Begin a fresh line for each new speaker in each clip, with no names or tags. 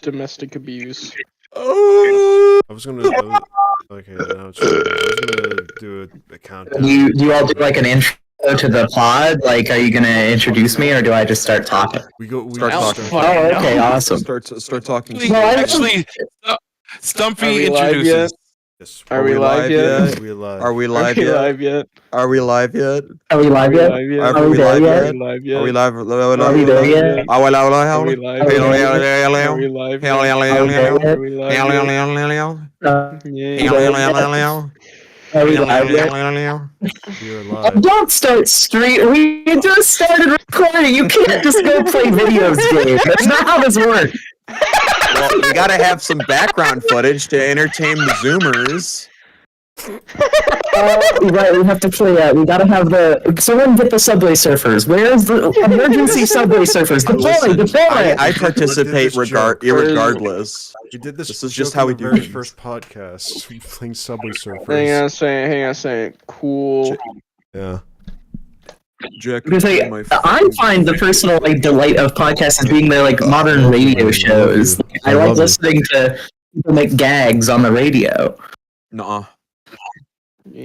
Domestic abuse.
I was gonna. Okay, now it's. I was gonna do a countdown.
Do you all do like an intro to the pod? Like, are you gonna introduce me, or do I just start talking?
We
Start talking.
Oh, okay, awesome.
Start talking.
Actually, Stumpy introduces.
Yes.
Are we live yet?
We live.
Are we
Are
live
we
yet?
live yet?
Are we live yet?
Are we live yet?
Are we
there
live
yet?
yet?
Are we live yet?
Are we live?
Are we there yet?
Are we live
Are we
yet?
there
Are
yet?
we live
Hell
yet?
yeah,
Are we live
Are we live yet?
You're live.
Don't start We just started recording. You can't just go play video games. That's not how this works.
Well, we gotta have some background footage to entertain the Zoomers.
Right, we have to play we gotta have someone get the Subway Surfers. Where's the emergency Subway Surfers? Deploy!
I participate regardless.
We did this.
This is just how we do
very
things.
first podcast. We playing Subway Surfers.
hang on a second. Cool.
Yeah.
Jack,
Because I find the personal delight of podcasts as being their modern radio shows. I like listening to people make gags on the radio.
Nuh-uh.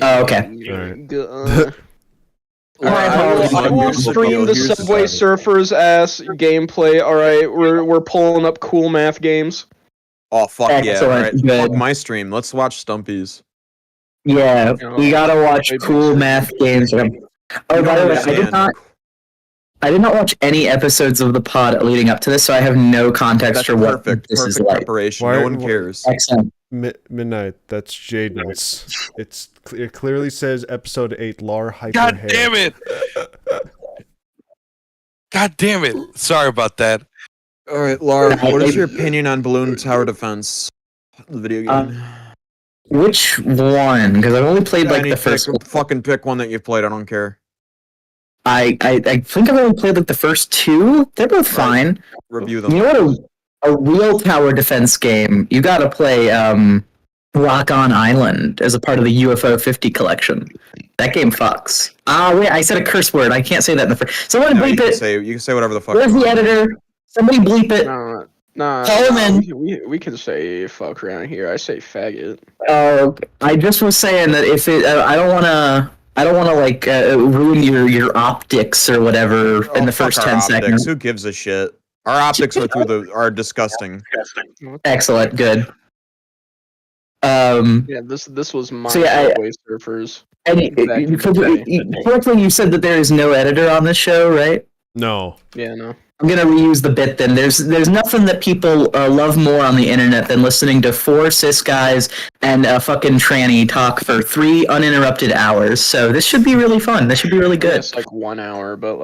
Oh, okay.
I will stream the Subway Surfers ass gameplay. All right, we're pulling up cool math games.
Oh fuck yeah!
Excellent,
All right,
good.
fuck my stream. Let's watch Stumpy's.
Yeah, we gotta watch cool math games. Oh, by the way, I did not watch any episodes of the pod leading up to this, so I have no context for what this is like.
Preparation.
Why-
No one cares.
Excellent.
Midnight. That's Jaden's. It clearly says episode 8. LarHyperhair.
God damn it! God damn it! Sorry about that.
All right, Laura. What is your opinion on Balloon Tower Defense, the video game?
Which one? Because I've only played the first one.
Fucking pick one that you've played. I don't care.
I think I've only played the first two. They're both fine.
Review them.
You know what? A real tower defense game. You gotta play Rock On Island as a part of the UFO 50 collection. That game fucks. Wait, I said a curse word. I can't say that in the first. Someone bleep it.
You can say whatever the fuck.
Where's the editor? Somebody bleep it.
We can say fuck around here. I say faggot.
I just was saying that if it, I don't wanna ruin your optics or whatever in the first 10 seconds.
Who gives a shit? Our optics are disgusting.
Excellent, good.
Yeah, this was my Subway Surfers.
Correctly, you said that there is no editor on this show, right?
No.
Yeah, no.
I'm gonna reuse the bit then. There's nothing that people love more on the internet than listening to 4 cis guys and a fucking tranny talk for 3 uninterrupted hours. So this should be really fun. This should be really good.
It's 1 hour, but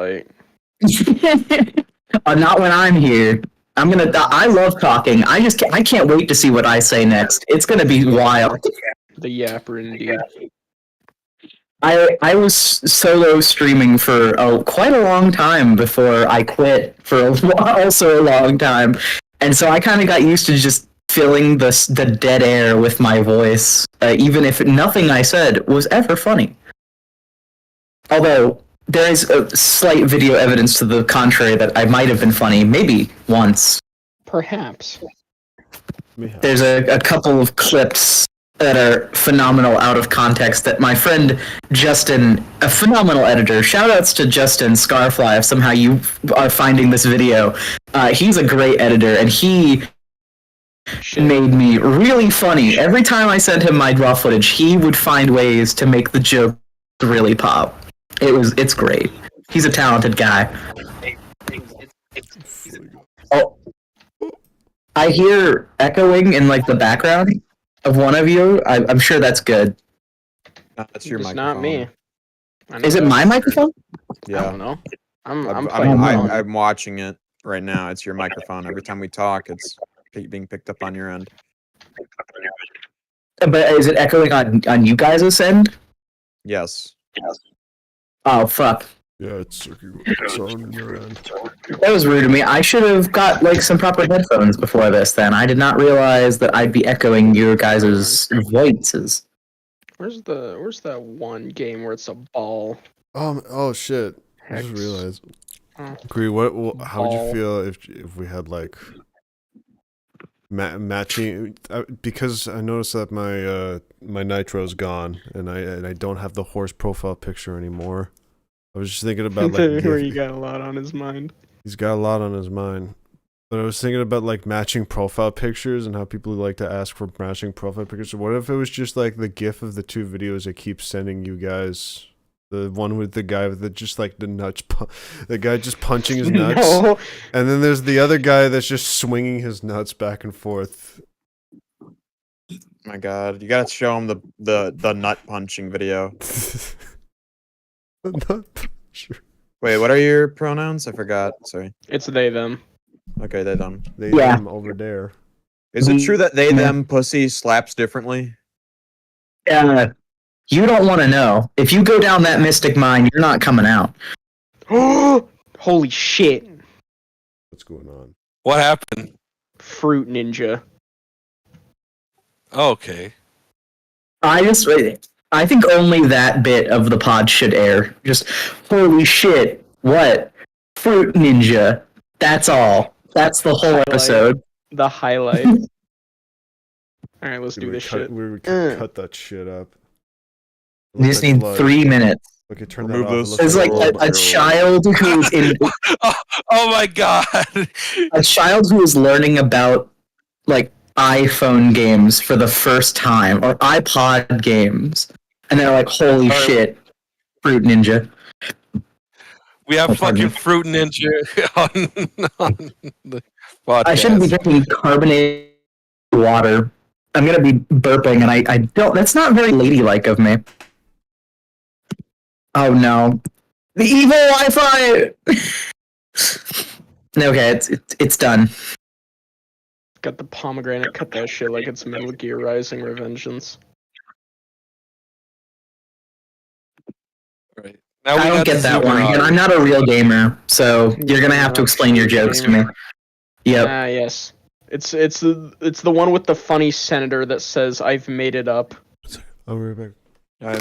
not when I'm here. I love talking. I can't wait to see what I say next. It's gonna be wild.
the yapper indeed.
I was solo streaming for quite a long time before I quit for also a long time, and so I kind of got used to just filling the dead air with my voice, even if nothing I said was ever funny. Although there is a slight video evidence to the contrary that I might have been funny, maybe once.
Perhaps.
There's a couple of clips that are phenomenal out of context that my friend Justin, a phenomenal editor, shoutouts to Justin Scarfly if somehow you are finding this video. He's a great editor, and he made me really funny. Every time I sent him my raw footage, he would find ways to make the joke really pop. It's great. He's a talented guy. Oh, I hear echoing in the background of one of you. I'm sure that's good.
That's your
It's
microphone.
not me.
Is it my microphone?
Yeah.
I don't know. I'm
watching it right now. It's your microphone. Every time we talk, it's being picked up on your end.
But is it echoing on you guys' end?
Yes.
Oh, fuck.
Yeah, it's on your end.
That was rude of me. I should have got some proper headphones before this then. I did not realize that I'd be echoing your guys' voices.
Where's that one game where it's a ball?
Oh shit. I just realized. Agree. How would you feel if we had matching because I noticed that my nitro's gone and I don't have the horse profile picture anymore. I was just thinking about like
where you got a lot on his mind.
He's got a lot on his mind. But I was thinking about like matching profile pictures and how people like to ask for matching profile pictures. What if it was just like the GIF of the two videos I keep sending you guys? The one with the guy with just like the nuts, the guy just punching his nuts,
No.
and then there's the other guy that's just swinging his nuts back and forth.
My God, you gotta show him the nut punching video. Wait, what are your pronouns? I forgot. Sorry.
It's they them.
Okay, they them.
They
Yeah.
them over there.
Is it true that they them pussy slaps differently?
You don't want to know. If you go down that mystic mine, you're not coming out.
Holy shit!
What's going on?
What happened?
Fruit Ninja.
Okay.
I think only that bit of the pod should air. Just, holy shit, what? Fruit Ninja. That's all. That's the whole episode.
The highlight. Alright, let's do this shit.
We cut that shit up.
You just need 3 minutes.
Okay, turn
Remove
that
those.
off.
It's like a child who's in
Oh my god.
a child who is learning about like iPhone games for the first time or iPod games, and they're like, "Holy shit, Fruit Ninja!"
We have
pardon
fucking Fruit Ninja on the podcast.
I shouldn't be drinking carbonated water. I'm gonna be burping, and I don't. That's not very ladylike of me. Oh no, the evil Wi-Fi. Okay, it's done.
Got the pomegranate, cut that shit like it's Metal Gear Rising Revengeance.
Right. Now
I don't get that one. And I'm not a real gamer, so you're gonna have to explain your jokes to me. Yep.
Ah, yes. It's the one with the funny senator that says, "I've made it up."
I'll be right back.
I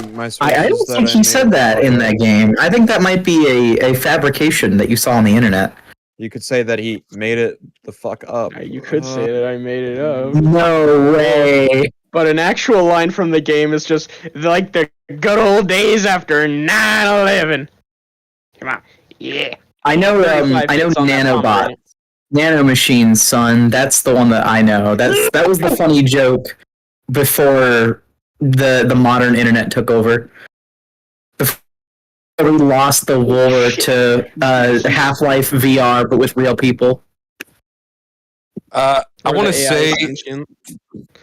don't think he said that in that game. I think that might be a fabrication that you saw on the internet.
You could say that he made it the fuck up.
You could say that I made it up.
No way.
But an actual line from the game is just like the good old days after 9/11. Come on, yeah.
I know
35 hits on that
Nanobot.
pomegranate.
Nanomachine's son. That's the one that I know. That was the funny joke before the modern internet took over. Before we lost the war to Half-Life VR, but with real people.
I
Or
want to
the AI
say
sentient.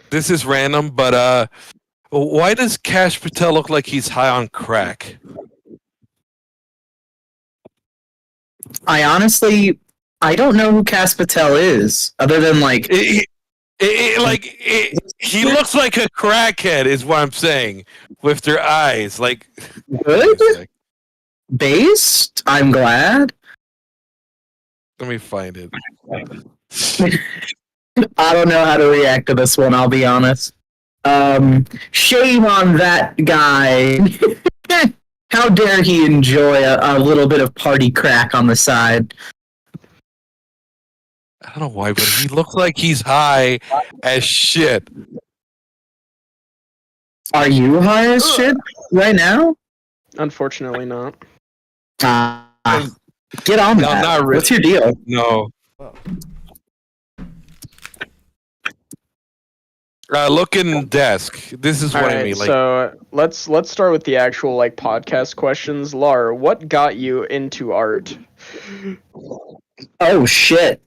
this is random, but why does Cash Patel look like he's high on crack?
I don't know who Cass Patel is, other than like
He looks like a crackhead, is what I'm saying, with their eyes. Like,
good, based. I'm glad.
let me find it.
I don't know how to react to this one. I'll be honest. Shame on that guy. How dare he enjoy a little bit of party crack on the side?
I don't know why, but he looks like he's high as shit.
Are you high as shit right now?
Unfortunately not.
Get on
No,
that.
not really.
What's your deal?
No. Look in desk. This is what I mean. Like,
so let's start with the actual like podcast questions. Lar, what got you into art?
Oh shit.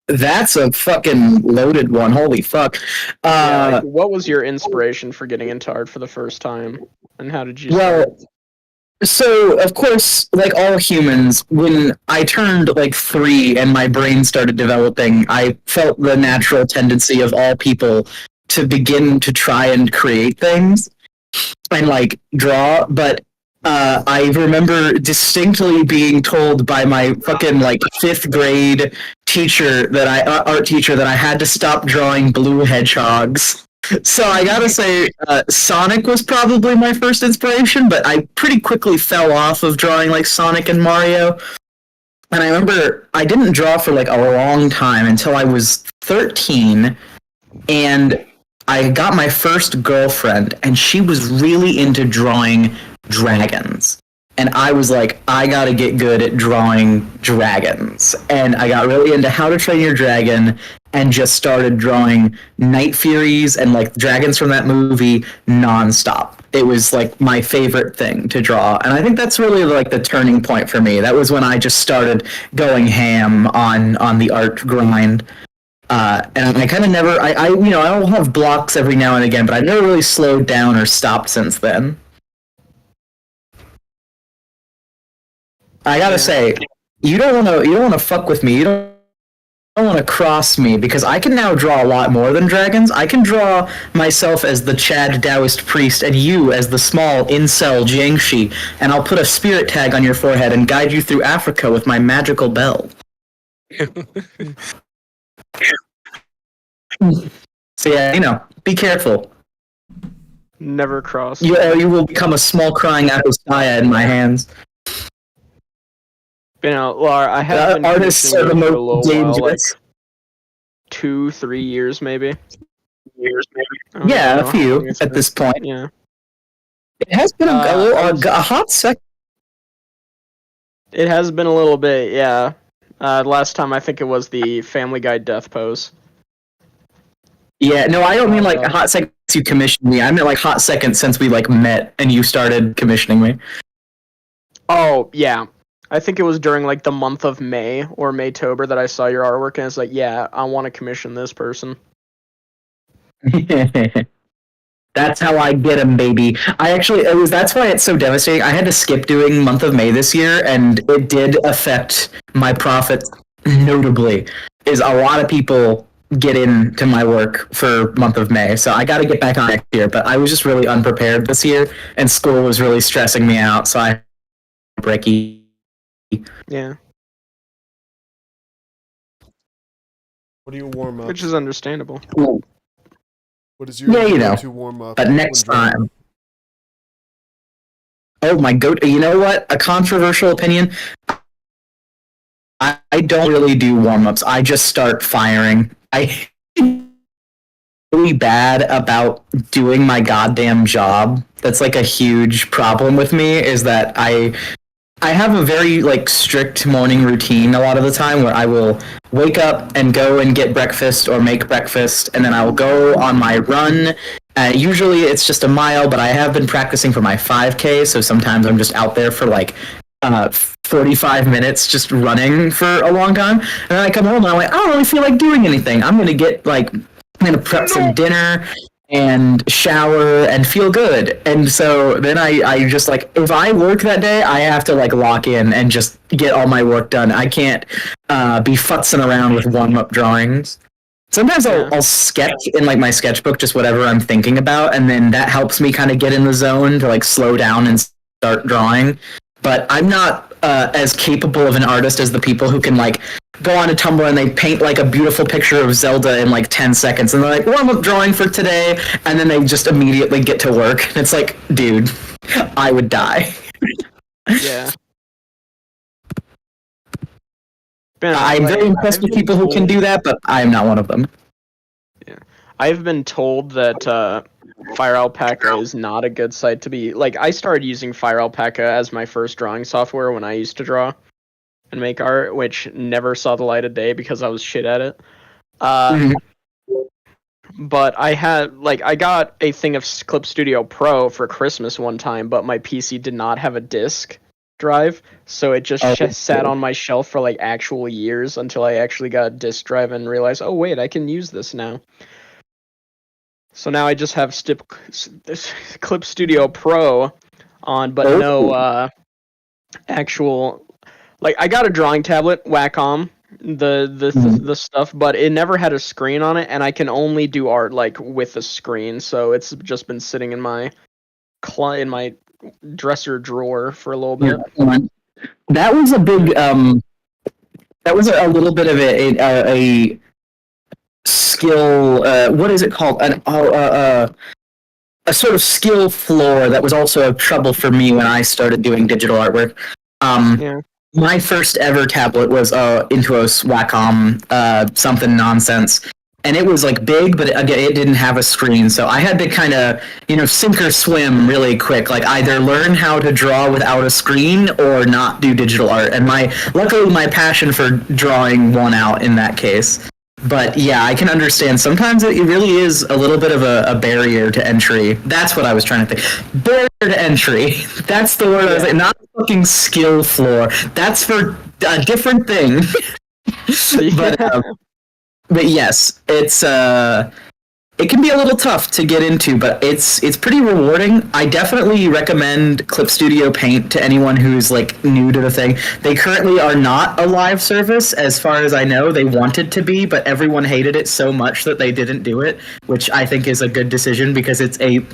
That's a fucking loaded one. Holy fuck.
What was your inspiration for getting into art for the first time? And how did you
Well, so of course, like all humans, when I turned like 3 and my brain started developing, I felt the natural tendency of all people to begin to try and create things and like draw, but I remember distinctly being told by my fucking like 5th grade teacher art teacher that I had to stop drawing blue hedgehogs. So I gotta say, Sonic was probably my first inspiration, but I pretty quickly fell off of drawing like Sonic and Mario. And I remember I didn't draw for like a long time until I was 13, and I got my first girlfriend, and she was really into drawing dragons. And I was like, I gotta get good at drawing dragons. And I got really into How to Train Your Dragon and just started drawing Night Furies and like dragons from that movie nonstop. It was like my favorite thing to draw. And I think that's really like the turning point for me. That was when I just started going ham on the art grind. And I kind of never, I'll have blocks every now and again, but I've never really slowed down or stopped since then. I gotta say, you don't want to fuck with me. You don't want to cross me, because I can now draw a lot more than dragons. I can draw myself as the Chad Taoist priest and you as the small incel Jiangshi, and I'll put a spirit tag on your forehead and guide you through Africa with my magical bell. So yeah, be careful.
Never cross.
You will become a small crying Astumpyhyena in my hands.
Lar, I have been
artists are the
for a
most
little
dangerous.
while, like 2-3 years maybe. I
Yeah,
don't
a
know how long
few
it's
at
been.
this point.
Yeah.
It has been a hot second.
It has been a little bit, yeah. Last time I think it was the Family Guy death pose.
Yeah, no, I don't mean like a hot second since you commissioned me. I meant like hot second since we like met and you started commissioning me.
Oh, yeah. I think it was during like the month of May or Maytober that I saw your artwork, and it's like, yeah, I want to commission this person.
That's how I get them, baby. That's why it's so devastating. I had to skip doing month of May this year, and it did affect my profits notably. Is a lot of people get into my work for month of May, so I got to get back on next year. But I was just really unprepared this year, and school was really stressing me out, so I break even.
Yeah.
What do you warm up?
Which is understandable.
What is your go-to warm up?
But next time. Oh my god! You know what? A controversial opinion. I don't really do warm ups. I just start firing. I really bad about doing my goddamn job. That's like a huge problem with me. Is that I have a very like strict morning routine a lot of the time where I will wake up and go and get breakfast or make breakfast, and then I will go on my run. Usually it's just a mile, but I have been practicing for my 5K, so sometimes I'm just out there for like 45 minutes just running for a long time. And then I come home and I'm like, I don't really feel like doing anything. I'm gonna prep some dinner and shower and feel good. And so then I just like, if I work that day, I have to like lock in and just get all my work done. I can't be futzing around with warm-up drawings. Sometimes I'll sketch in like my sketchbook, just whatever I'm thinking about, and then that helps me kind of get in the zone to like slow down and start drawing. But I'm not as capable of an artist as the people who can like go on a Tumblr and they paint like a beautiful picture of Zelda in like 10 seconds, and they're like, warm up drawing for today, and then they just immediately get to work. And it's like, dude, I would die.
Yeah.
I'm very impressed with people who can do that, but I am not one of them.
Yeah. I've been told that Fire Alpaca is not a good site to be. Like, I started using Fire Alpaca as my first drawing software when I used to draw and make art, which never saw the light of day because I was shit at it. But I got a thing of Clip Studio Pro for Christmas one time, but my PC did not have a disk drive, so it just sat on my shelf for like actual years until I actually got a disk drive and realized, oh wait, I can use this now. So now I just have this Clip Studio Pro on, but no actual. Like, I got a drawing tablet, Wacom, the stuff, but it never had a screen on it, and I can only do art like with a screen. So it's just been sitting in my dresser drawer for a little bit.
That was a big. That was a little bit of a skill. What is it called? A sort of skill floor that was also a trouble for me when I started doing digital artwork. My first ever tablet was Intuos Wacom something nonsense, and it was like big, but again, it didn't have a screen. So I had to kind of, sink or swim really quick. Like either learn how to draw without a screen or not do digital art. And luckily my passion for drawing won out in that case. But yeah, I can understand. Sometimes it really is a little bit of a barrier to entry. That's what I was trying to think. Barrier to entry. That's the word I was like, not fucking skill floor. That's for a different thing. But yes, it can be a little tough to get into, but it's pretty rewarding. I definitely recommend Clip Studio Paint to anyone who's like new to the thing. They currently are not a live service, as far as I know. They wanted to be, but everyone hated it so much that they didn't do it, which I think is a good decision because it's a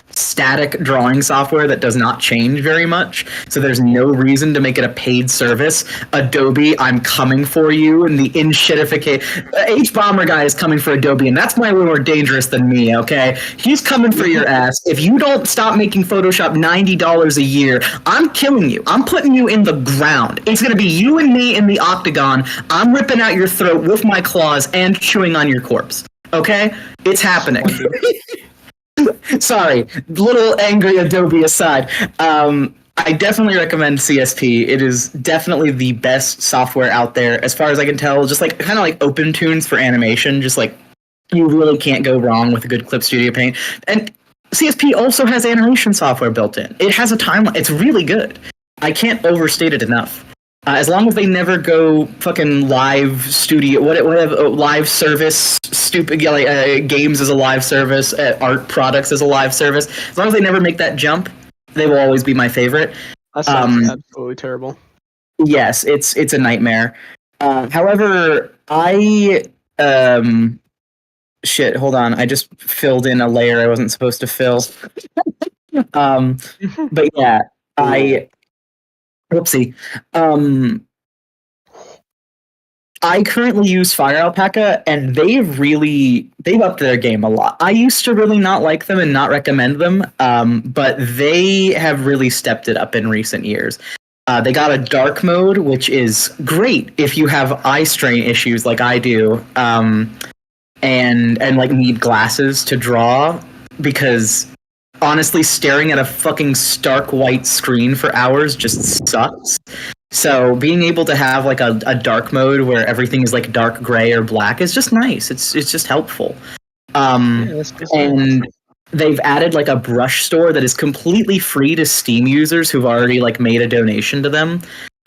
static drawing software that does not change very much, so there's no reason to make it a paid service. Adobe, I'm coming for you, and the in-shitification. H-Bomber guy is coming for Adobe, and that's way more dangerous than me, okay? He's coming for your ass. If you don't stop making Photoshop $90 a year, I'm killing you. I'm putting you in the ground. It's gonna be you and me in the octagon. I'm ripping out your throat with my claws and chewing on your corpse, okay? It's happening. Sorry, little angry Adobe aside. I definitely recommend CSP. It is definitely the best software out there, as far as I can tell. Just like kind of like OpenTunes for animation. Just like you really can't go wrong with a good Clip Studio Paint. And CSP also has animation software built in. It has a timeline. It's really good. I can't overstate it enough. As long as they never go fucking live studio, whatever live service, stupid games as a live service, art products as a live service. As long as they never make that jump, they will always be my favorite.
That sounds absolutely terrible.
Yes, it's a nightmare. However, shit. Hold on, I just filled in a layer I wasn't supposed to fill. But yeah, Whoopsie. I currently use Fire Alpaca, and they've upped their game a lot. I used to really not like them and not recommend them, but they have really stepped it up in recent years. They got a dark mode, which is great if you have eye strain issues like I do, and like need glasses to draw, because honestly, staring at a fucking stark white screen for hours just sucks. So being able to have like a dark mode where everything is like dark gray or black is just nice. It's just helpful. And they've added like a brush store that is completely free to Steam users who've already like made a donation to them.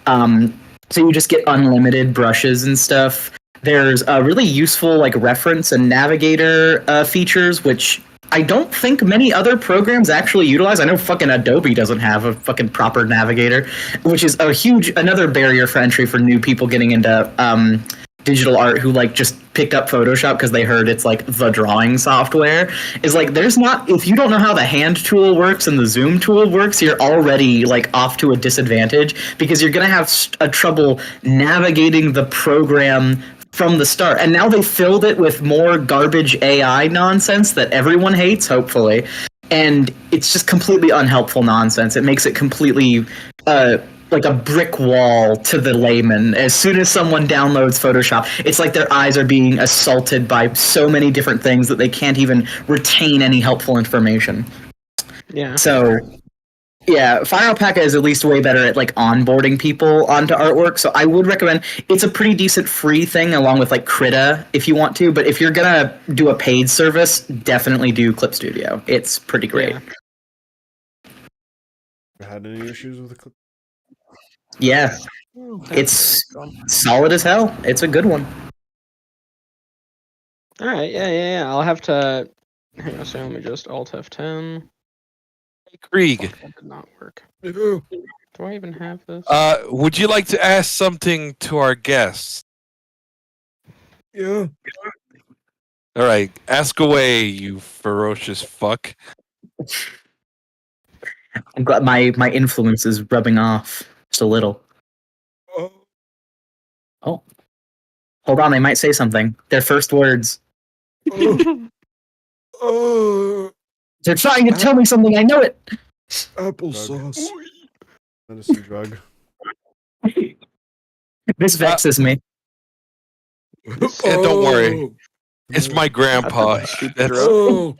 So you just get unlimited brushes and stuff. There's a really useful like reference and navigator features, which I don't think many other programs actually utilize. I know fucking Adobe doesn't have a fucking proper navigator, which is another barrier for entry for new people getting into digital art who like just picked up Photoshop because they heard it's like the drawing software. Is like if you don't know how the hand tool works and the zoom tool works, you're already like off to a disadvantage because you're gonna have a trouble navigating the program from the start. And now they filled it with more garbage AI nonsense that everyone hates, hopefully. And it's just completely unhelpful nonsense. It makes it completely like a brick wall to the layman. As soon as someone downloads Photoshop, it's like their eyes are being assaulted by so many different things that they can't even retain any helpful information.
Yeah.
So yeah, Fire Alpaca is at least way better at like onboarding people onto artwork. So I would recommend. It's a pretty decent free thing along with like Krita if you want to. But if you're gonna do a paid service, definitely do Clip Studio. It's pretty great.
Had any issues with the Clip?
Yeah, it's solid as hell. It's a good one.
All right, yeah. I'll have to. Hang on, so let me just Alt F10.
Krieg,
That did not work.
Yeah.
Do I even have this?
would you like to ask something to our guests?
Yeah.
All right, ask away, you ferocious fuck.
I'm glad my influence is rubbing off just a little. Oh, hold on, they might say something. Their first words. They're trying to tell me something. I know it.
Applesauce. Medicine drug.
This vexes me.
Yeah, don't worry. It's my grandpa.
Stupid
That's
drug.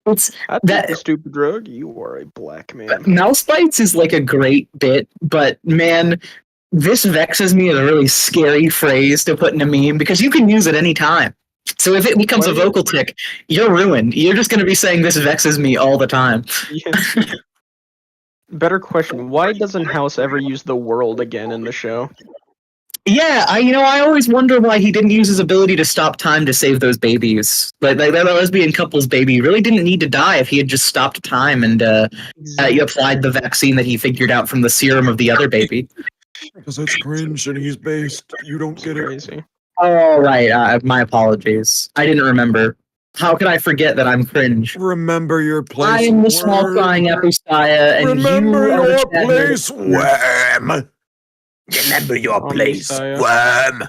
It's
I took
that
the stupid drug. You are a black man.
mouse bites is like a great bit, but man, this vexes me as a really scary phrase to put in a meme because you can use it any time. So if it becomes a vocal tick, you're ruined. You're just going to be saying this vexes me all the time.
Yeah. Better question: why doesn't House ever use the world again in the show?
Yeah, I always wonder why he didn't use his ability to stop time to save those babies. Like that lesbian couple's baby really didn't need to die if he had just stopped time and applied the vaccine that he figured out from the serum of the other baby.
Because it's cringe and he's based. You don't get it.
Crazy.
Oh, right. My apologies. I didn't remember. How could I forget that I'm cringe?
Remember your place.
I am the small crying Epustaya, and
Remember
you are
your
the
place, worm.
Remember your place,
Messiah.
worm.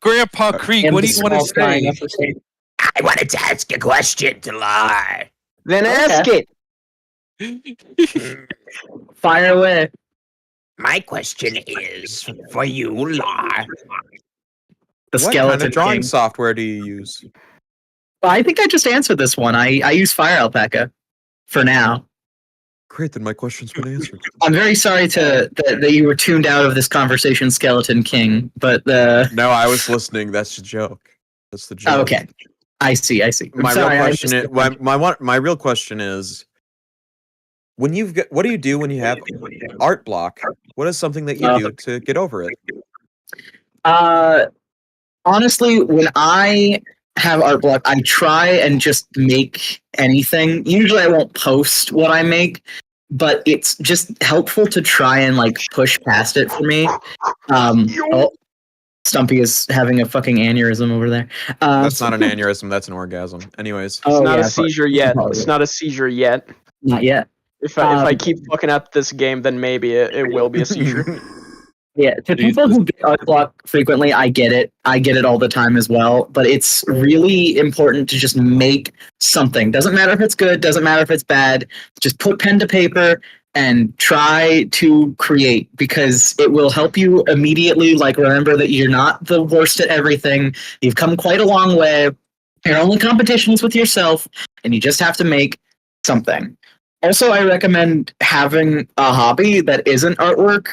Grandpa Creek, what do you want to say?
I wanted to ask a question to Lar.
Then ask it.
Fire away.
My question is for you, Lar.
The
What
skeleton
kind of drawing
king.
software do you use?
I think I just answered this one. I use Fire Alpaca for now.
Great, then my question's been answered.
I'm very sorry that you were tuned out of this conversation, Skeleton King. But
No, I was listening. That's the joke. That's the joke.
okay, I see. I'm
My
sorry,
real
I
question
just-
is my real question is when what do you do when you have art block? What is something that you do to get over it?
Honestly, when I have art block, I try and just make anything. Usually I won't post what I make, but it's just helpful to try and like push past it for me. Oh, Stumpy is having a fucking aneurysm over there.
That's not an aneurysm, that's an orgasm. Anyways.
It's not
yeah,
a seizure yet. It's not a seizure yet.
Not yet.
If I keep fucking up this game, then maybe it will be a seizure.
Yeah, to people who get art block frequently, I get it. I get it all the time as well. But it's really important to just make something. Doesn't matter if it's good, doesn't matter if it's bad. Just put pen to paper and try to create because it will help you immediately. Like, remember that you're not the worst at everything. You've come quite a long way. Your only competition is with yourself, and you just have to make something. Also, I recommend having a hobby that isn't artwork.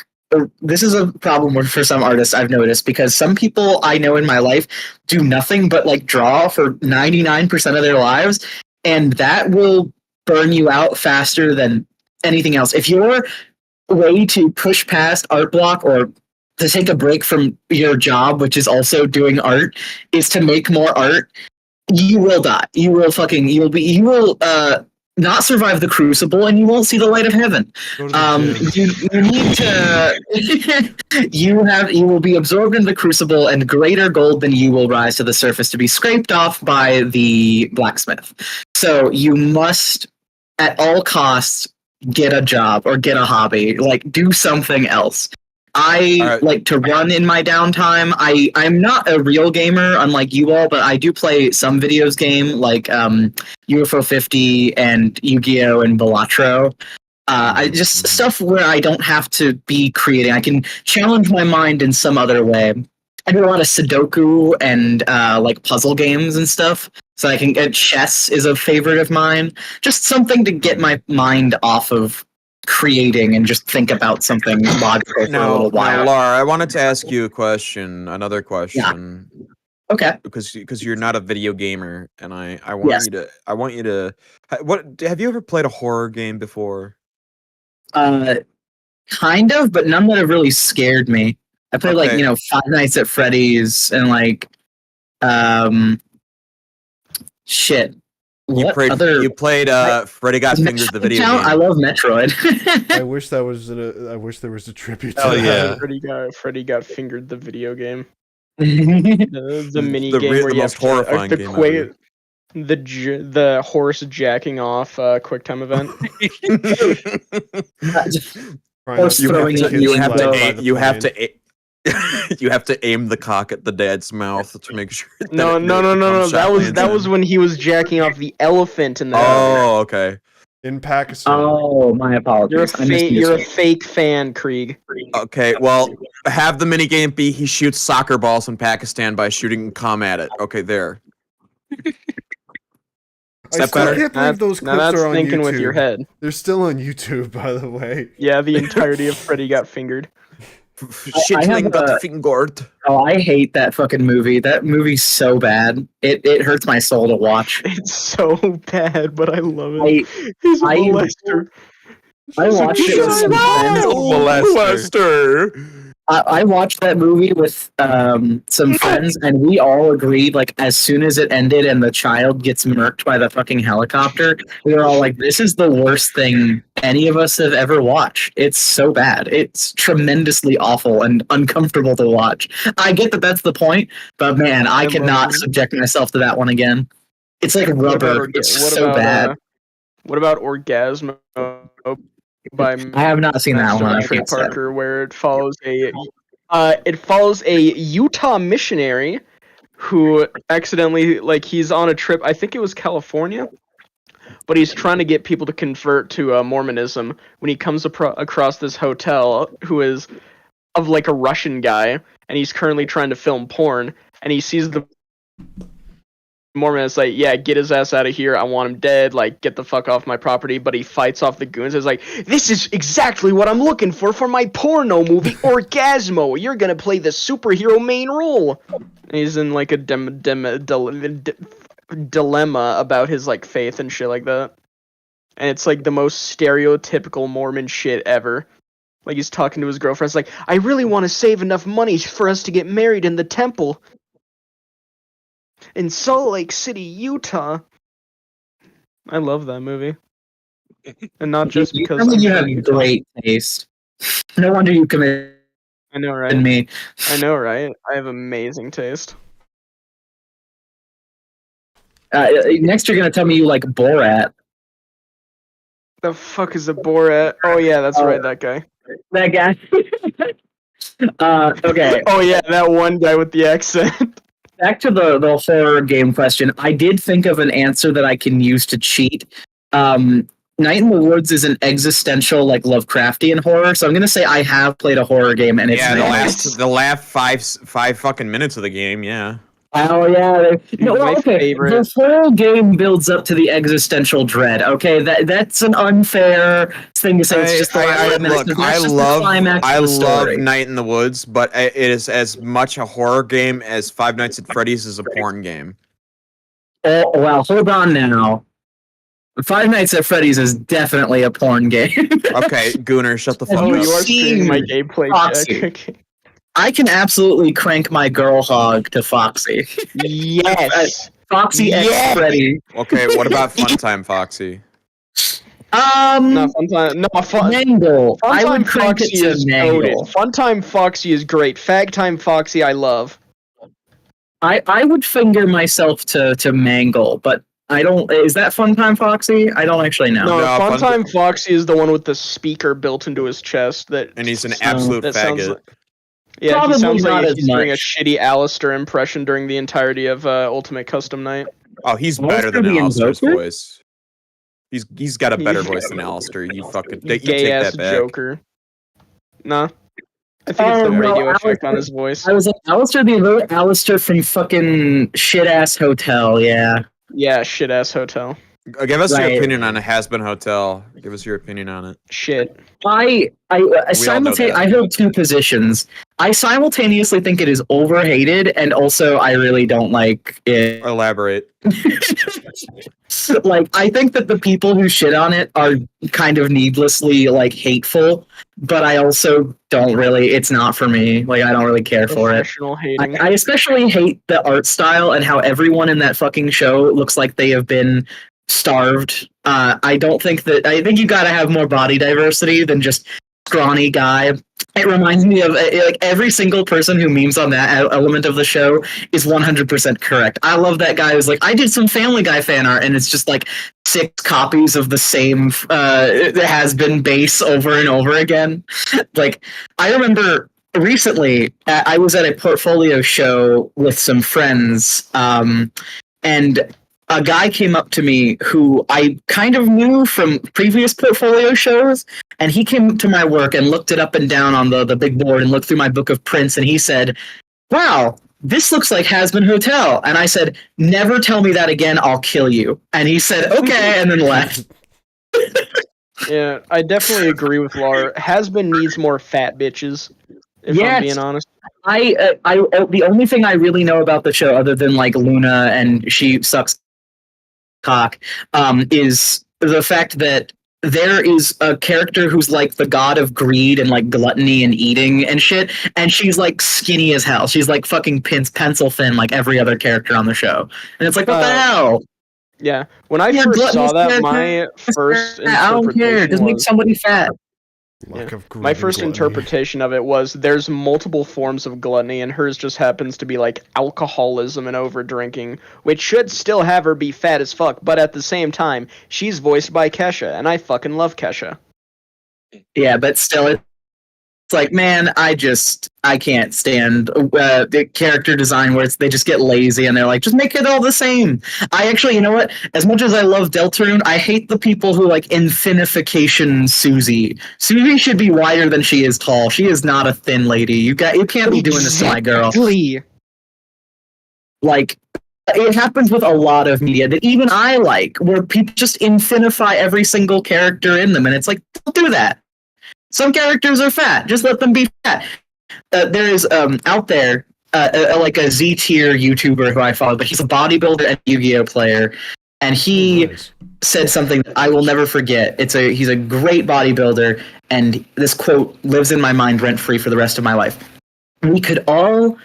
This is a problem for some artists I've noticed because some people I know in my life do nothing but like draw for 99% of their lives, and that will burn you out faster than anything else. If your way to push past art block or to take a break from your job, which is also doing art, is to make more art, you will die. You will not survive the crucible, and you won't see the light of heaven. You need to. You will be absorbed in the crucible, and greater gold than you will rise to the surface to be scraped off by the blacksmith. So you must, at all costs, get a job or get a hobby. Like, do something else. I like to run in my downtime. I'm not a real gamer, unlike you all, but I do play some videos game like UFO 50 and Yu-Gi-Oh! And Balatro. I just stuff where I don't have to be creating. I can challenge my mind in some other way. I do a lot of Sudoku and like puzzle games and stuff. So I can get chess is a favorite of mine. Just something to get my mind off of creating and just think about something logical for a little while.
Laura, I wanted to ask you a question, another question.
Yeah. Okay.
Because you're not a video gamer, and I want you to. What have you ever played a horror game before?
Kind of, but none that have really scared me. I played like Five Nights at Freddy's and like shit.
You played Freddy Got Fingered, the video game.
I love Metroid.
I wish there was a tribute to
Oh,
that.
yeah.
Freddy got fingered the video game.
the
The mini
the
game
re-
where
the
you
most
have to,
horrifying game ever.
the horse jacking off QuickTime event.
Horse throwing at
You have to
by
you have to aim the cock at the dad's mouth to make sure.
No.
becomes
That
shot
was
lands in.
when he was jacking off the elephant in the.
Oh, okay.
In Pakistan.
Oh, my apologies.
You're a fake fan, Krieg.
Okay, well, have the minigame be he shoots soccer balls in Pakistan by shooting cum at it. Okay, there.
I still can't believe those
Now
clips
that's
are on
thinking
YouTube.
with your head.
They're still on YouTube, by the way.
Yeah, the entirety of Freddy got fingered.
Shitling got fingered.
Oh, I hate that fucking movie. That movie's so bad. It hurts my soul to watch.
It's so bad, but I love it. He's a
I-
molester.
I watched it with some friends.
Molester.
I watched that movie with some friends, and we all agreed, like, as soon as it ended and the child gets murked by the fucking helicopter, we were all like, this is the worst thing any of us have ever watched. It's so bad. It's tremendously awful and uncomfortable to watch. I get that that's the point, but man, I cannot subject myself to that one again. It's like rubber. It's so bad.
What about Orgasmo by
I have not seen that one. I
Trey
can't say.
Parker, where it follows a Utah missionary who accidentally, like, he's on a trip. I think it was California, but he's trying to get people to convert to Mormonism when he comes across this hotel who is of like a Russian guy, and he's currently trying to film porn, and he sees the Mormon is like, yeah, get his ass out of here. I want him dead. Like, get the fuck off my property. But he fights off the goons. It's like, this is exactly what I'm looking for my porno movie, Orgasmo. You're gonna play the superhero main role. And he's in like a dilemma about his like faith and shit like that. And it's like the most stereotypical Mormon shit ever. Like, he's talking to his girlfriend. It's like, I really want to save enough money for us to get married in the temple in Salt Lake City, Utah. I love that movie. And not just because
you have great taste. No wonder you committed.
I know, right?
Me.
I know, right? I have amazing taste.
Next, you're gonna tell me you like Borat.
The fuck is a Borat? Oh yeah, that's right, that guy.
That guy. Okay.
Oh yeah, that one guy with the accent.
Back to the horror game question. I did think of an answer that I can use to cheat. Night in the Woods is an existential, like, Lovecraftian horror, so I'm gonna say I have played a horror game, and it's
the last five fucking minutes of the game, yeah.
Oh yeah, okay.
Favorite.
The whole game builds up to the existential dread. Okay, that's an unfair thing to say. It's just
I love Night in the Woods, but it is as much a horror game as Five Nights at Freddy's is a porn game.
Oh well, hold on now. Five Nights at Freddy's is definitely a porn game.
Okay, Gooner, shut the fuck up.
You are seeing my gameplay check.
I can absolutely crank my girl hog to Foxy.
Yes.
Foxy X Freddy.
Okay, what about Funtime Foxy?
No, Funtime. No,
Mangle. I would crank
Foxy
it to Mangle.
Funtime Foxy is great. Fagtime Foxy, I love.
I would finger myself to Mangle, but I don't. Is that Funtime Foxy? I don't actually know.
No, Funtime Foxy is the one with the speaker built into his chest. And
he's an absolute faggot.
Yeah,
probably
he sounds like he's doing a
much.
shitty Alistair impression during the entirety of Ultimate Custom Night.
Oh, he's better than Alistair's voice. He's got a better voice than Alistair. You fucking you take that back.
Joker. Nah. I think it's the radio effect on his voice.
I was like, Alistair Alistair from fucking shit-ass Hotel, yeah.
Yeah, shit-ass Hotel.
Give us your opinion on a Has-Been Hotel. Give us your opinion on it.
Shit.
I hold two positions. I simultaneously think it is overhated, and also I really don't like it.
Elaborate.
Like, I think that the people who shit on it are kind of needlessly, like, hateful, but I also don't really, it's not for me. Like, I don't really care for it.
Hating.
I especially hate the art style and how everyone in that fucking show looks like they have been starved. I think you gotta have more body diversity than just scrawny guy. It reminds me of like every single person who memes on that element of the show is 100% correct. I love that guy who's like, I did some Family Guy fan art, and it's just like 6 copies of the same Has-Been base over and over again. Like, I remember recently I was at a portfolio show with some friends, and a guy came up to me who I kind of knew from previous portfolio shows, and he came to my work and looked it up and down on the big board and looked through my book of prints, and he said, "Wow, this looks like Has-Been Hotel." And I said, "Never tell me that again, I'll kill you." And he said, "Okay," and then left.
Yeah, I definitely agree with Lar. Has-Been needs more fat bitches, if
Yes.
I'm being honest.
I the only thing I really know about the show, other than like Luna and she sucks cock, is the fact that there is a character who's like the god of greed and like gluttony and eating and shit, and she's like skinny as hell. She's like fucking pencil thin, like every other character on the show, and it's like, what the hell?
Yeah, when I
Yeah,
first saw
gluttonous
that, my
character.
first
I don't care.
interpretation
Just make
was
somebody fat.
Lack of
my
greed
first
and gluttony.
interpretation of it was there's multiple forms of gluttony, and hers just happens to be like alcoholism and over drinking, which should still have her be fat as fuck. But at the same time, she's voiced by Kesha, and I fucking love Kesha.
Yeah, but still, it's like, man, I can't stand the character design where they just get lazy and they're like, just make it all the same. I actually, you know what? As much as I love Deltarune, I hate the people who like infinification Susie. Susie should be wider than she is tall. She is not a thin lady. You can't be doing this to my girl.
Exactly.
Like, it happens with a lot of media that even I like, where people just infinify every single character in them, and it's like, don't do that. Some characters are fat. Just let them be fat. There is out there like a Z tier YouTuber who I follow, but he's a bodybuilder and Yu-Gi-Oh player, and he said something that I will never forget. He's a great bodybuilder, and this quote lives in my mind rent free for the rest of my life. We could all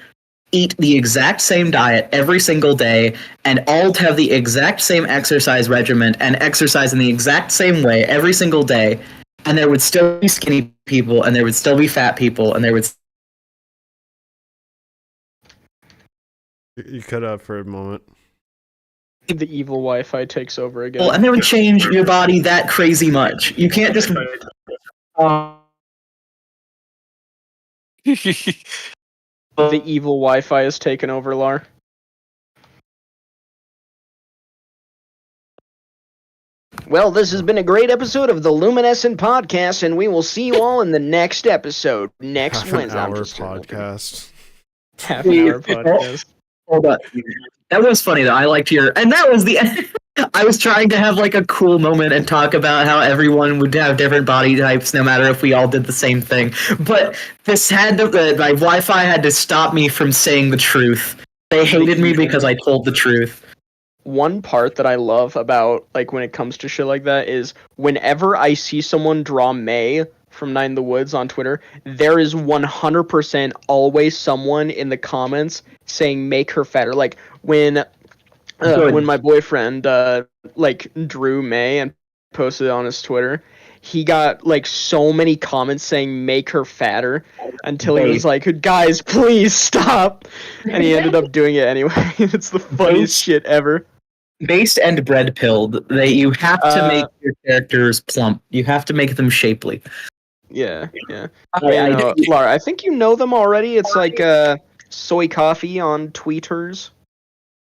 eat the exact same diet every single day and all have the exact same exercise regimen and exercise in the exact same way every single day, and there would still be skinny people and there would still be fat people and there would
You cut out for a moment.
The evil Wi-Fi takes over again.
and they would change your body that crazy much. You can't just
The evil Wi-Fi has taken over, Lar. Well, this has been a great episode of the Luminescent Podcast, and we will see you all in the next episode next
Half
Wednesday.
an
I'm
hour
just joking.
podcast.
Half an hour podcast.
Hold up. That was funny though. I liked and that was the I was trying to have like a cool moment and talk about how everyone would have different body types no matter if we all did the same thing. But this my Wi-Fi had to stop me from saying the truth. They hated me because I told the truth.
One part that I love about, like, when it comes to shit like that is whenever I see someone draw May from Nine in the Woods on Twitter, there is 100% always someone in the comments saying make her fatter. Like, when my boyfriend, drew May and posted it on his Twitter, he got, like, so many comments saying make her fatter until he was like, guys, please stop. And he ended up doing it anyway. It's the funniest shit ever.
Based and bread pilled, you have to make your characters plump. You have to make them shapely.
Yeah.
I
Lara, I think you know them already. It's like soy coffee on tweeters.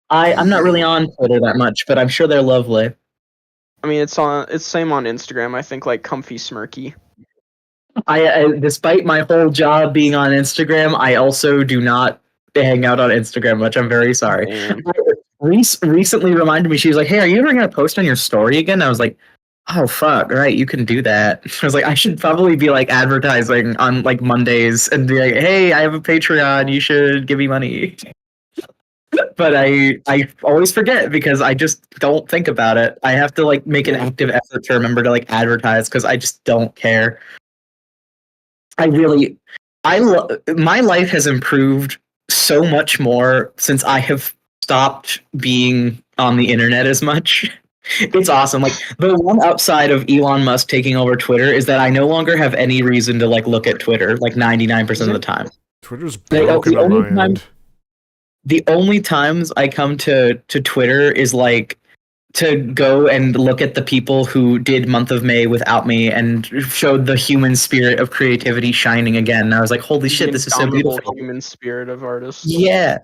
I'm not really on Twitter that much, but I'm sure they're lovely.
I mean, it's same on Instagram. I think like Comfy Smirky.
I despite my whole job being on Instagram, I also do not hang out on Instagram much. I'm very sorry. Reese recently reminded me, she was like, hey, are you ever going to post on your story again? I was like, oh, fuck, right, you can do that. I was like, I should probably be like advertising on like Mondays and be like, hey, I have a Patreon, you should give me money. But I always forget because I just don't think about it. I have to like make an active effort to remember to like advertise because I just don't care. My life has improved so much more since I have stopped being on the internet as much. It's awesome. Like, the one upside of Elon Musk taking over Twitter is that I no longer have any reason to like look at Twitter like 99% of the time.
Twitter's broken on my end.
The only times I come to Twitter is like to go and look at the people who did Month of May without me and showed the human spirit of creativity shining again. And I was like, holy shit, this is so beautiful.
Human spirit of artists.
Yeah.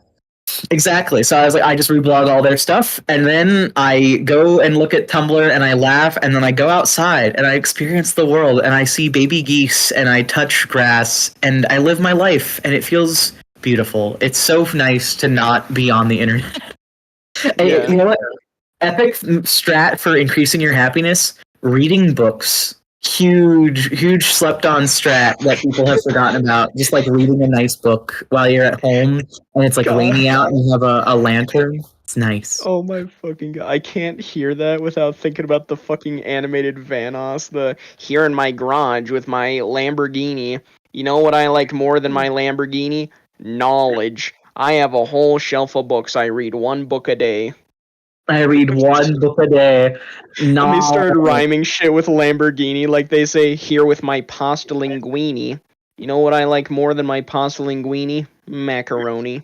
Exactly. So I was like, I just reblog all their stuff, and then I go and look at Tumblr, and I laugh, and then I go outside, and I experience the world, and I see baby geese, and I touch grass, and I live my life, and it feels beautiful. It's so nice to not be on the internet. And
Yeah.
you know what? Epic strat for increasing your happiness: reading books. Huge slept on strat that people have forgotten about. Just like reading a nice book while you're at home and it's like
God.
rainy out and you have a lantern. It's nice.
Oh my fucking god. I can't hear that without thinking about the fucking animated Vanoss, the here in my garage with my Lamborghini. You know what I like more than my Lamborghini? Knowledge. I have a whole shelf of books. I read one book a day.
I read one book a day.
And they started
No.
rhyming shit with Lamborghini, like they say here with my pasta linguine. You know what I like more than my pasta linguine? Macaroni.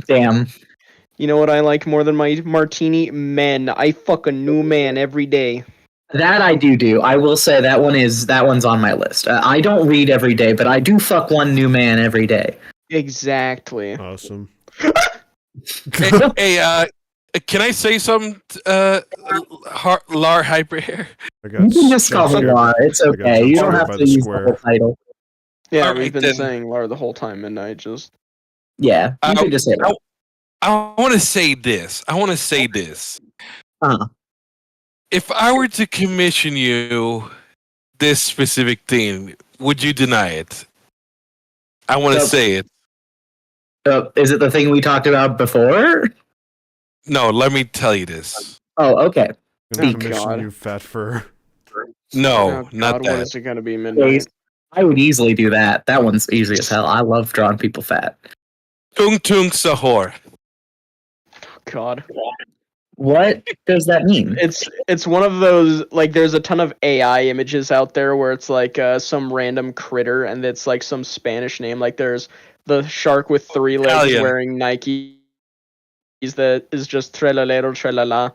Damn.
You know what I like more than my martini? Men. I fuck a new man every day.
That I do. I will say that one's on my list. I don't read every day, but I do fuck one new man every day.
Exactly.
Awesome.
Hey, can I say something, LarHyperhair?
I got
You can just call
jump
me
scared.
Lar. It's
I got
okay. You don't
jump
have
scared by
to
the
use the
square.
whole title.
Yeah,
Alright,
we've been
then.
saying Lar the whole time, Midnight. Just
Yeah, you could just say that.
I want to say this.
Uh-huh.
If I were to commission you this specific thing, would you deny it? I want to
So-
say it.
Is it the thing we talked about before?
No, let me tell you this.
Oh, okay.
Gonna
Speak.
commission
God.
you, fat fur.
No,
oh,
not
God, what
that.
is it gonna be, Midnight?
I would easily do that. That one's easy as hell. I love drawing people fat.
Tung tung sahor.
God.
What does that mean?
It's one of those, like, there's a ton of AI images out there where it's like some random critter and it's like some Spanish name. Like there's the shark with 3 legs
Italian.
wearing Nikes that is just trelalero trelala.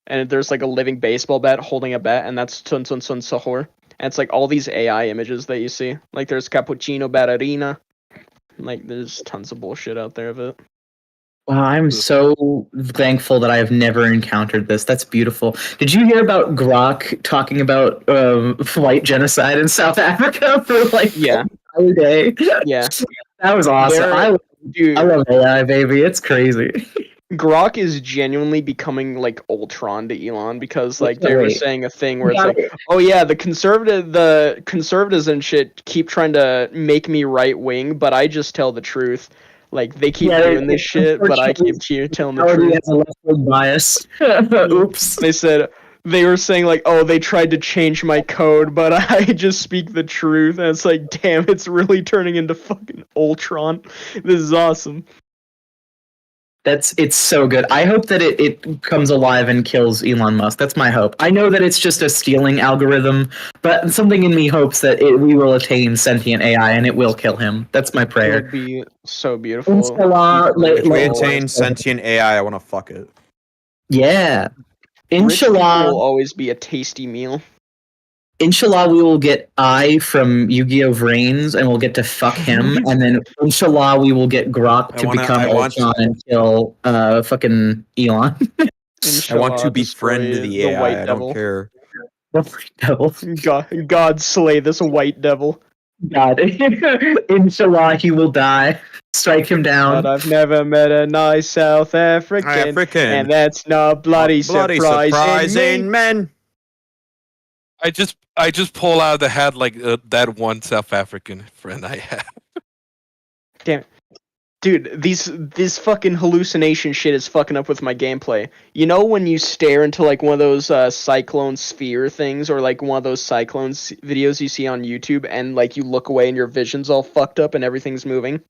And there's like a living baseball bat holding a bat, and that's Tun Tun Tun Sahur. And it's like all these AI images that you see. Like there's Cappuccino Ballerina. Like there's tons of bullshit out there of it.
Wow, I'm so thankful that I have never encountered this. That's beautiful. Did you hear about Grok talking about white genocide in South Africa for like
Yeah.
an entire day?
Yeah.
That was awesome.
There- Dude,
I love AI, baby. It's crazy.
Grok is genuinely becoming like Ultron to Elon because like they were
Wait.
saying a thing where it's like, oh yeah, the conservatives and shit keep trying to make me right wing, but I just tell the truth. Like they keep
Yeah,
doing this shit, but I keep telling the
Already
truth.
has a left-wing bias. Oops.
They were saying like, oh, they tried to change my code, but I just speak the truth. And it's like, damn, it's really turning into fucking Ultron. This is awesome.
It's so good. I hope that it comes alive and kills Elon Musk. That's my hope. I know that it's just a stealing algorithm, but something in me hopes that we will attain sentient AI and it will kill him. That's my
It
prayer.
would be so beautiful.
Inshallah,
If we
like-
attain sentient AI, I want to fuck it.
Yeah.
Rich people
Inshallah,
will always be a tasty meal.
inshallah, we will get I from Yu-Gi-Oh! Brains and we'll get to fuck him, and then inshallah, we will get Grok to become
I want-
Ultron and kill fucking Elon.
I want to
Inshallah,
befriend
destroy
the AI.
white
I
devil.
don't care.
Devil.
God slay this white devil.
God. Inshallah, he will die. Strike him down.
But I've never met a nice South African, and that's not bloody surprising.
men.
I just pull out of the hat like that one South African friend I have.
Dude, this fucking hallucination shit is fucking up with my gameplay. You know when you stare into like one of those cyclone sphere things, or like one of those cyclones videos you see on YouTube, and like you look away and your vision's all fucked up and everything's moving?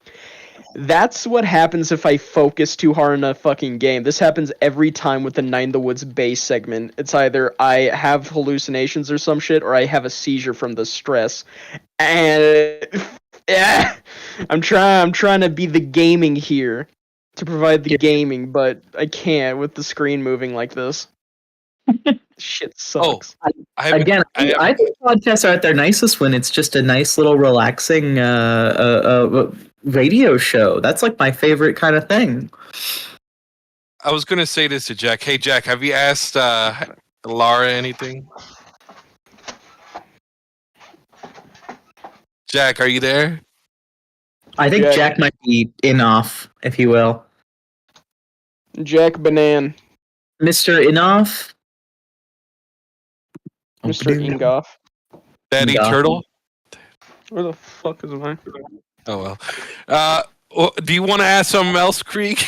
That's what happens if I focus too hard in a fucking game. This happens every time with the Night in the Woods base segment. It's either I have hallucinations or some shit, or I have a seizure from the stress. And yeah, I'm trying to be the gaming here, to provide the gaming, but I can't with the screen moving like this. Shit sucks.
Again, I think podcasts are at their nicest when it's just a nice little relaxing radio show. That's like my favorite kind of thing.
I was gonna say this to Jack. Hey, Jack, have you asked Lara anything? Jack, are you there?
I think
Jack.
Jack might be in off, if you will.
Jack Banan,
Mr. Inoff?
Mr. Ingoff.
Daddy
Yeah.
Turtle?
Where the fuck is mine?
Oh well. Do you want to ask something else, Krieg?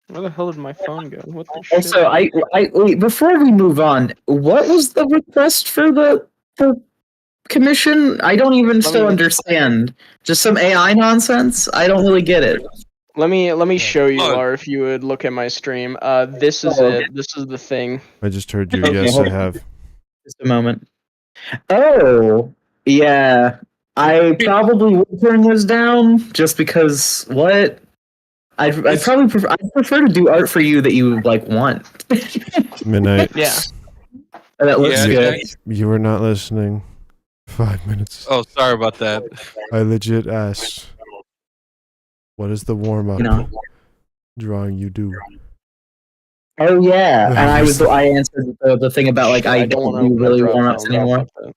Where the hell did my phone go? What the shit?
Also, I wait, before we move on, what was the request for the commission? I don't even still understand. Just some AI nonsense? I don't really get it.
Let me show you,
Look.
Lar, if you would look at my stream. This is it. This is the thing.
I just heard you.
Okay,
Yes,
hold
I
on.
have.
Just a moment. Oh, yeah. I probably would turn this down just because what? I'd probably I'd prefer to do art for you that you like want.
Midnight.
Yeah.
That looks
Yeah,
good.
Jack.
You were not listening. 5 minutes.
Oh, sorry about that.
I legit asked, what is the warm up
You know.
drawing you do?
Oh yeah, and I answered the thing about like I don't
wanna
do
open
really
a drop
warm ups
down
anymore.
about that.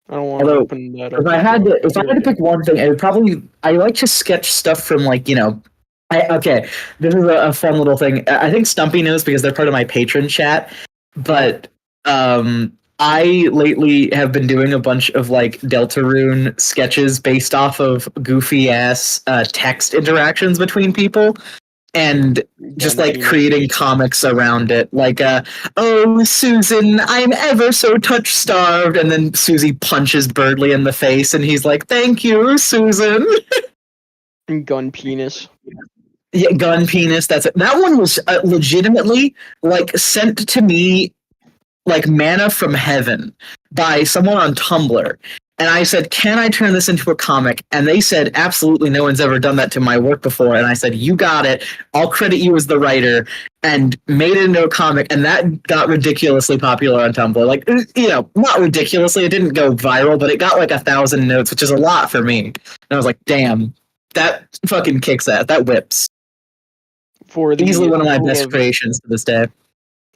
I don't want to
Although,
open that up.
If I had to pick one thing, I would probably I like to sketch stuff from like okay, this is a fun little thing. I think Stumpy knows because they're part of my patron chat, but I lately have been doing a bunch of like Deltarune sketches based off of goofy ass text interactions between people. And just like creating comics around it, like oh Susan, I'm ever so touch starved, and then Susie punches Birdley in the face, and he's like, "Thank you, Susan."
Gun penis.
Yeah, gun penis. That's it. That one was legitimately like sent to me like manna from heaven by someone on Tumblr. And I said, can I turn this into a comic? And they said, absolutely, no one's ever done that to my work before. And I said, you got it. I'll credit you as the writer, and made it into a comic. And that got ridiculously popular on Tumblr. Like, not ridiculously. It didn't go viral, but it got like 1,000 notes, which is a lot for me. And I was like, damn, that fucking kicks ass. That whips. Easily one of my best creations to this day.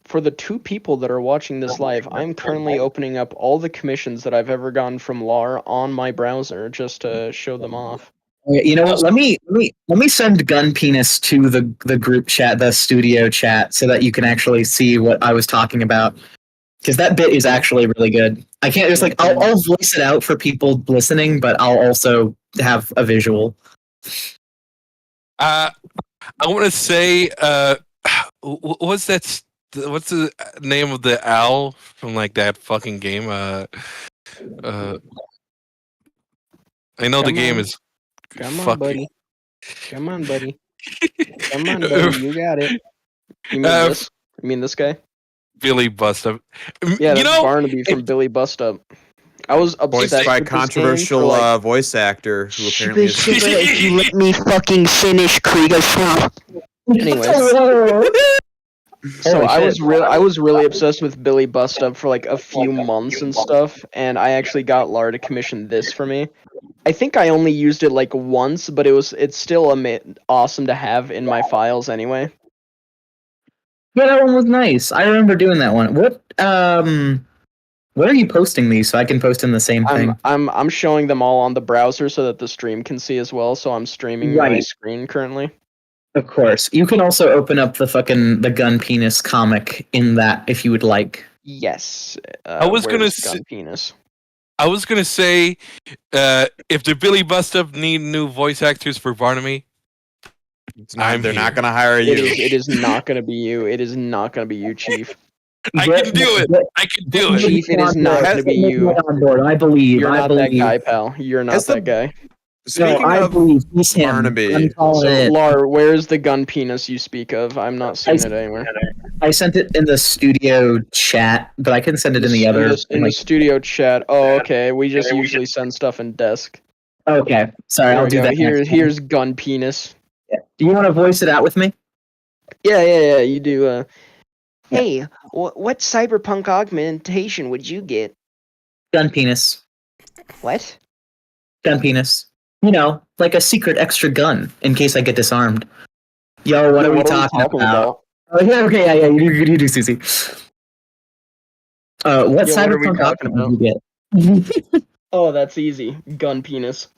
For the 2 people that are watching this live, I'm currently opening up all the commissions that I've ever gotten from LAR on my browser just to show them off.
You know what? Let me send Gun Penis to the group chat, the studio chat, so that you can actually see what I was talking about. Because that bit is actually really good. I can't just like I'll voice it out for people listening, but I'll also have a visual.
I want to say, what's that? What's the name of the owl from like that fucking game? I know the game is.
Come on, buddy. Come on, buddy. Come on, buddy. You got it. You mean this? You mean this guy?
Billy Bustup.
Yeah, that's Barnaby from Billy Bustup. I was obsessed
Voiced by
with
controversial
this game
voice actor who apparently is.
if you let me fucking finish, Krieger. Anyways. So I was really obsessed with Billy Bustup for like a few months and stuff, and I actually got Lar to commission this for me. I think I only used it like once, but it's still awesome to have in my files anyway.
Yeah, that one was nice. I remember doing that one. What are you posting these so I can post in the same thing?
I'm showing them all on the browser so that the stream can see as well. So I'm streaming my screen currently.
Of course. You can also open up the Gun Penis comic in that if you would like.
Yes.
I was gonna say
Gun Penis.
I was gonna say, if the Billy Bustup need new voice actors for Barnaby,
They're not going to hire you.
It is not going to be you. It is not going to be you, Chief.
I can do it.
Chief, it is not going to be you.
On board. I believe.
You're not that guy, pal. You're not that guy.
Speaking
I
of
believe he's him.
Barnaby,
So, Lar, where's the gun penis you speak of? I'm not seeing it anywhere.
I sent it in the studio chat, but I can send it in the other.
In the studio chat. Oh, okay. We just usually send stuff in desk.
Okay. Sorry, I'll do that.
Here's gun penis.
Yeah. Do you want to voice it out with me?
Yeah. You do.
Hey, what cyberpunk augmentation would you get?
Gun penis.
What?
Gun penis. You know, like a secret extra gun in case I get disarmed. Yo, what are we talking about? Oh, yeah, okay, yeah, you do, Susie. What
Yeah, what are we
cyberpunk
talking
option did you get?
Oh, that's easy. Gun penis.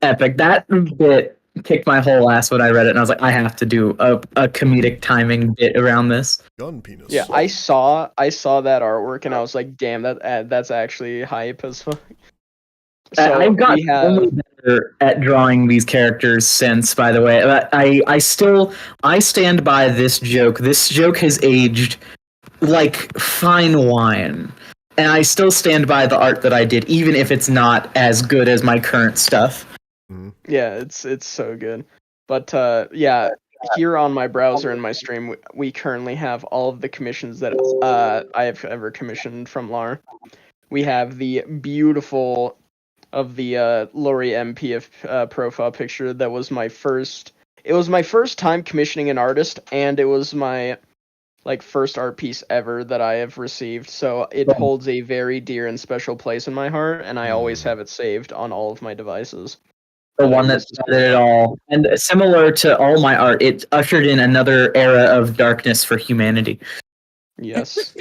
Epic. That bit kicked my whole ass when I read it, and I was like, I have to do a comedic timing bit around this.
Gun penis.
Yeah, I saw that artwork and I was like, damn, that's actually hype as fuck. So
I've gotten
we have
only better at drawing these characters since, by the way. I stand by this joke. This joke has aged like fine wine. And I still stand by the art that I did, even if it's not as good as my current stuff.
yeah, it's so good. But yeah, here on my browser and my stream, we currently have all of the commissions that I have ever commissioned from LAR. We have the beautiful of the Lori MP profile picture. That was my first. It was my first time commissioning an artist, and it was my first art piece ever that I have received. So it holds a very dear and special place in my heart, and I always have it saved on all of my devices.
The one that started it all, and similar to all my art, it ushered in another era of darkness for humanity.
Yes.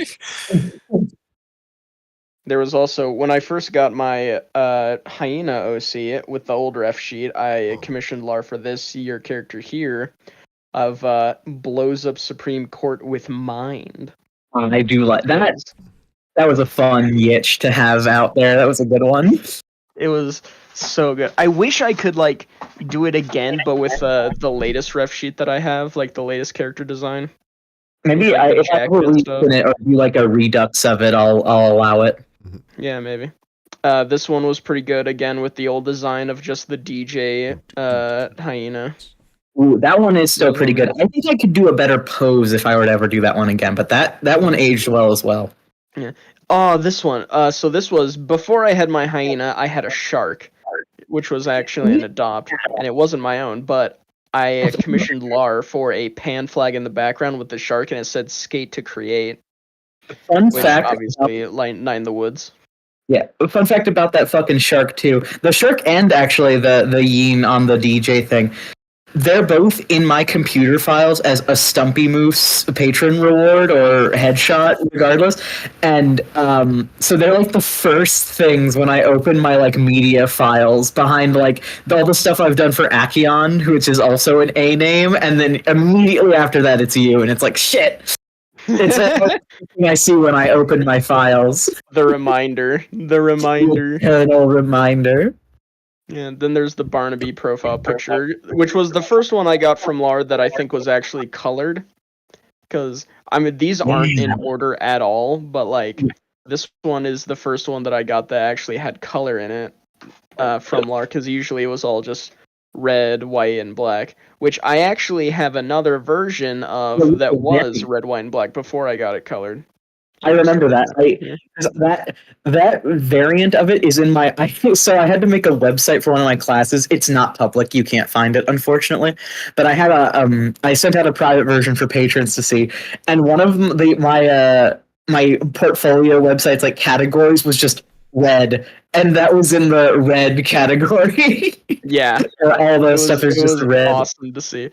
There was also, when I first got my Hyena OC with the old ref sheet, I commissioned LAR for this year character here of blows up Supreme Court with mind.
I do like that. That was a fun yitch to have out there. That was a good one.
It was so good. I wish I could do it again, but with the latest ref sheet that I have, the latest character design.
Maybe if I ever reskin it or do a redux of it, I'll allow it.
Yeah, maybe. This one was pretty good again with the old design of just the DJ Hyena.
Ooh, that one is still pretty good. I think I could do a better pose if I were to ever do that one again, but that one aged well as well.
Yeah. Oh, this one. So this was before I had my Hyena. I had a shark, which was actually an adopt, and it wasn't my own. But I commissioned LAR for a pan flag in the background with the shark, and it said "Skate to Create."
Fun fact,
obviously, Night in the Woods.
Yeah, fun fact about that fucking shark too. The shark and actually the yin on the DJ thing. They're both in my computer files as a Stumpy Moose patron reward or headshot, regardless. And so they're the first things when I open my media files behind all the stuff I've done for Akion, which is also an A name, and then immediately after that it's you, and it's shit. It's everything I see when I open my files.
The reminder.
Eternal reminder.
Yeah, then there's the Barnaby profile picture, which was the first one I got from LAR that I think was actually colored. Because, these aren't in order at all, but, this one is the first one that I got that actually had color in it from LAR, because usually it was all just red, white, and black, which I actually have another version of that was red, white, and black before I got it colored.
I remember that. That variant of it is in my. So I had to make a website for one of my classes. It's not public; you can't find it, unfortunately. But I had I sent out a private version for patrons to see, and one of them, my portfolio website's categories was just red, and that was in the red category.
Yeah,
all the stuff is just red.
Awesome to see.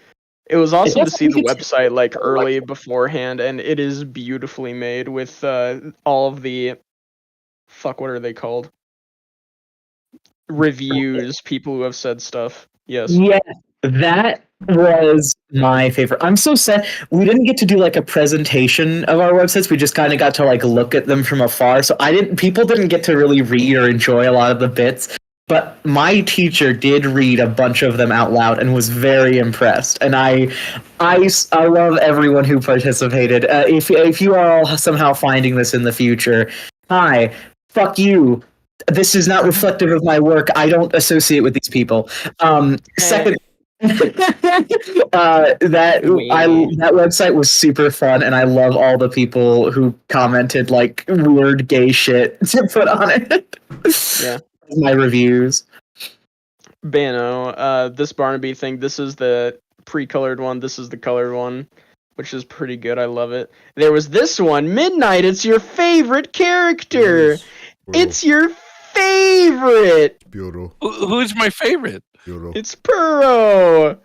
It was awesome to see the website early beforehand, and it is beautifully made with all of the what are they called? Reviews, people who have said stuff. Yes.
Yeah, that was my favorite. I'm so sad we didn't get to do a presentation of our websites. We just kind of got to look at them from afar. So people didn't get to really read or enjoy a lot of the bits. But my teacher did read a bunch of them out loud and was very impressed. And I love everyone who participated. If you are all somehow finding this in the future, hi, fuck you. This is not reflective of my work. I don't associate with these people. Second, that website was super fun, and I love all the people who commented weird gay shit to put on it.
Yeah.
My reviews.
Bano, this Barnaby thing, this is the pre-colored one, this is the colored one, which is pretty good. I love it. There was this one, Midnight, it's your favorite character. It's your favorite.
Bureau.
Who's my favorite?
Bureau.
It's Puro.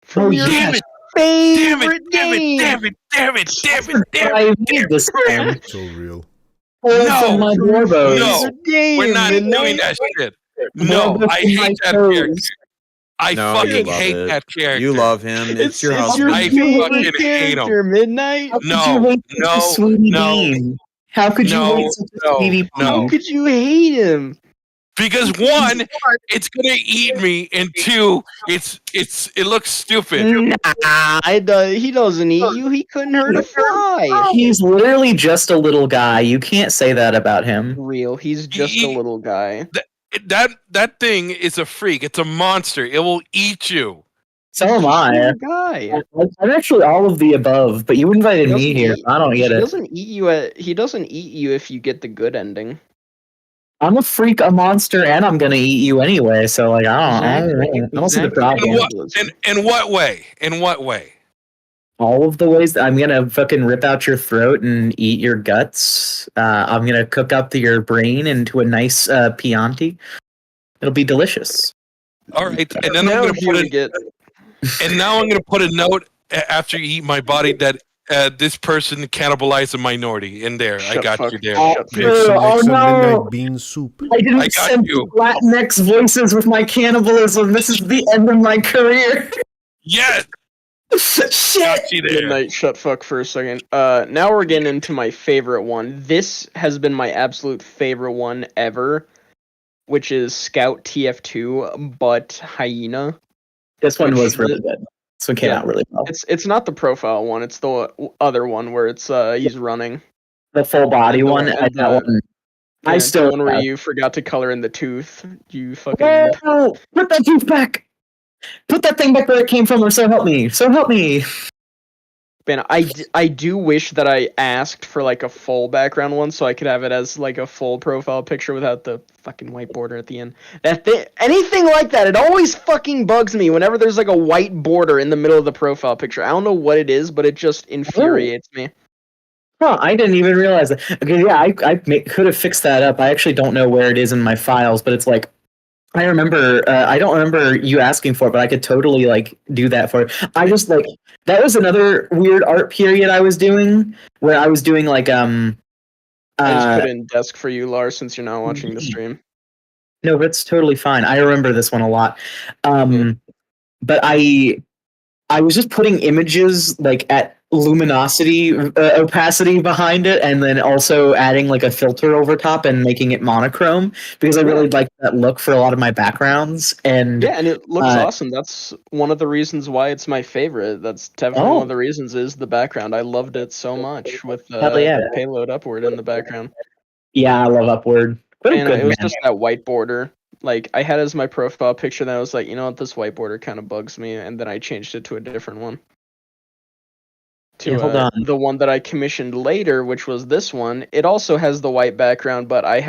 From your
Damn it!
favorite
Damn it!
game.
Damn it! Damn it! Damn it! Damn
I
it!
made this game.
So real.
From my Borbos.
No.
Favorite game,
We're not
Midnight.
doing that shit. No,
Borbos
I
in my
hate that
toes.
character. I
No,
fucking
you love
hate
it.
that character.
You love him. It's your
your
husband.
I
favorite
fucking hate him.
character, Midnight.
How could
No,
you hate such
no,
a sweetie
no,
bean? How could you
no,
hate such a
no,
sweetie
no.
How
bean?
could you hate him?
Because one, it's gonna eat me, and two, it looks stupid.
Nah, he doesn't eat you. He couldn't hurt a fly.
He's literally just a little guy. You can't say that about him.
Real. He's just a little guy.
That thing is a freak. It's a monster. It will eat you.
So am I.
Little guy.
I'm actually all of the above, but you invited
He
me
doesn't
here.
eat-
I don't
He
get it.
doesn't eat you. He doesn't eat you if you get the good ending.
I'm a freak, a monster, and I'm gonna eat you anyway. So like, I don't see the
Exactly.
problem.
In what way? In what way?
All of the ways that I'm gonna fucking rip out your throat and eat your guts. I'm gonna cook up your brain into a nice Chianti. It'll be delicious.
All right, and then
Now
I'm gonna
here
put
we
it.
get.
And now I'm gonna put a note after you eat my body that this person cannibalized a minority. In there, I
Shut
got
fuck.
you there.
Oh,
Make some,
oh,
make some
no.
midnight bean soup.
I didn't
I got
send
you.
Latinx voices with my cannibalism. This is the end of my career.
Yes,
Shit.
got you there.
Midnight, shut fuck for a second. Now we're getting into my favorite one. This has been my absolute favorite one ever, which is Scout TF2, but Hyena.
This one
Which
was
is
really
it?
good. This one came
Yeah.
out really well.
It's not the profile one. It's the other one where it's he's running.
The full body
And the
one.
one-
And that one. I
Yeah,
still
the one where
have.
you forgot to color in the tooth. You fucking.
Oh, put that tooth back. Put that thing back where it came from, or so help me. So help me.
Man, I do wish that I asked for like a full background one so I could have it as like a full profile picture without the fucking white border at the end. Anything like that, it always fucking bugs me whenever there's like a white border in the middle of the profile picture. I don't know what it is, but it just infuriates me.
Huh, I didn't even realize that. Okay, yeah, I could have fixed that up. I actually don't know where it is in my files, but it's like, I remember, I don't remember you asking for it, but I could totally like do that for it. I just like, that was another weird art period I was doing, where I was doing like,
I just put it in desk for you, Lars, since you're not watching the stream.
no, that's totally fine. I remember this one a lot. But I was just putting images like at luminosity, opacity behind it, and then also adding like a filter over top and making it monochrome because I really like that look for a lot of my backgrounds. And
Yeah, and it looks awesome. That's one of the reasons why it's my favorite. That's definitely one of the reasons is the background. I loved it so much with the payload upward in the background.
Yeah, I love Upward. What a
And
good
it was
man.
just that white border. Like, I had as my profile picture, then I was like, you know what, this white border kind of bugs me, and then I changed it to a different one. To
hold on.
the one that I commissioned later, which was this one. It also has the white background, but I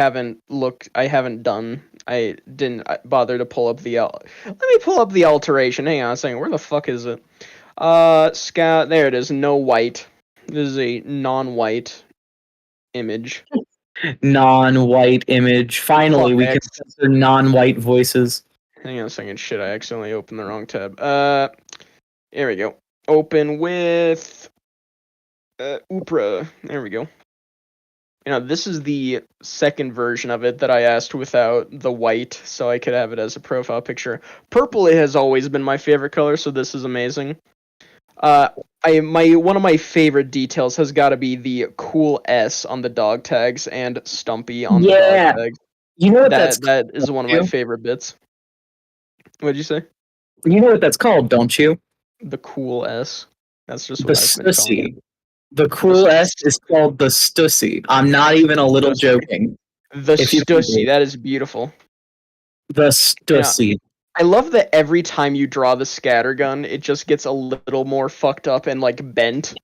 didn't bother to pull up the let me pull up the alteration. Hang on a second, where the fuck is it? Scout, there it is, no white. This is a non-white image.
Non-white image. Finally,
Fuck
we can
X.
censor non-white voices.
Hang on a second, shit, I accidentally opened the wrong tab. Here we go. Open with Upra. There we go. You know, this is the second version of it that I asked without the white, so I could have it as a profile picture. Purple has always been my favorite color, so this is amazing. One of my favorite details has got to be the cool S on the dog tags and Stumpy on the dog tags.
You know what
That is one of my favorite bits. What'd you say?
You know what that's called, don't you?
The cool S. That's just
The
what I've been calling it.
Stussy. The cool S is called the Stussy. I'm not even a little joking.
The
If you-
Stussy. That is beautiful.
The Stussy.
I love that every time you draw the scattergun, it just gets a little more fucked up and like bent,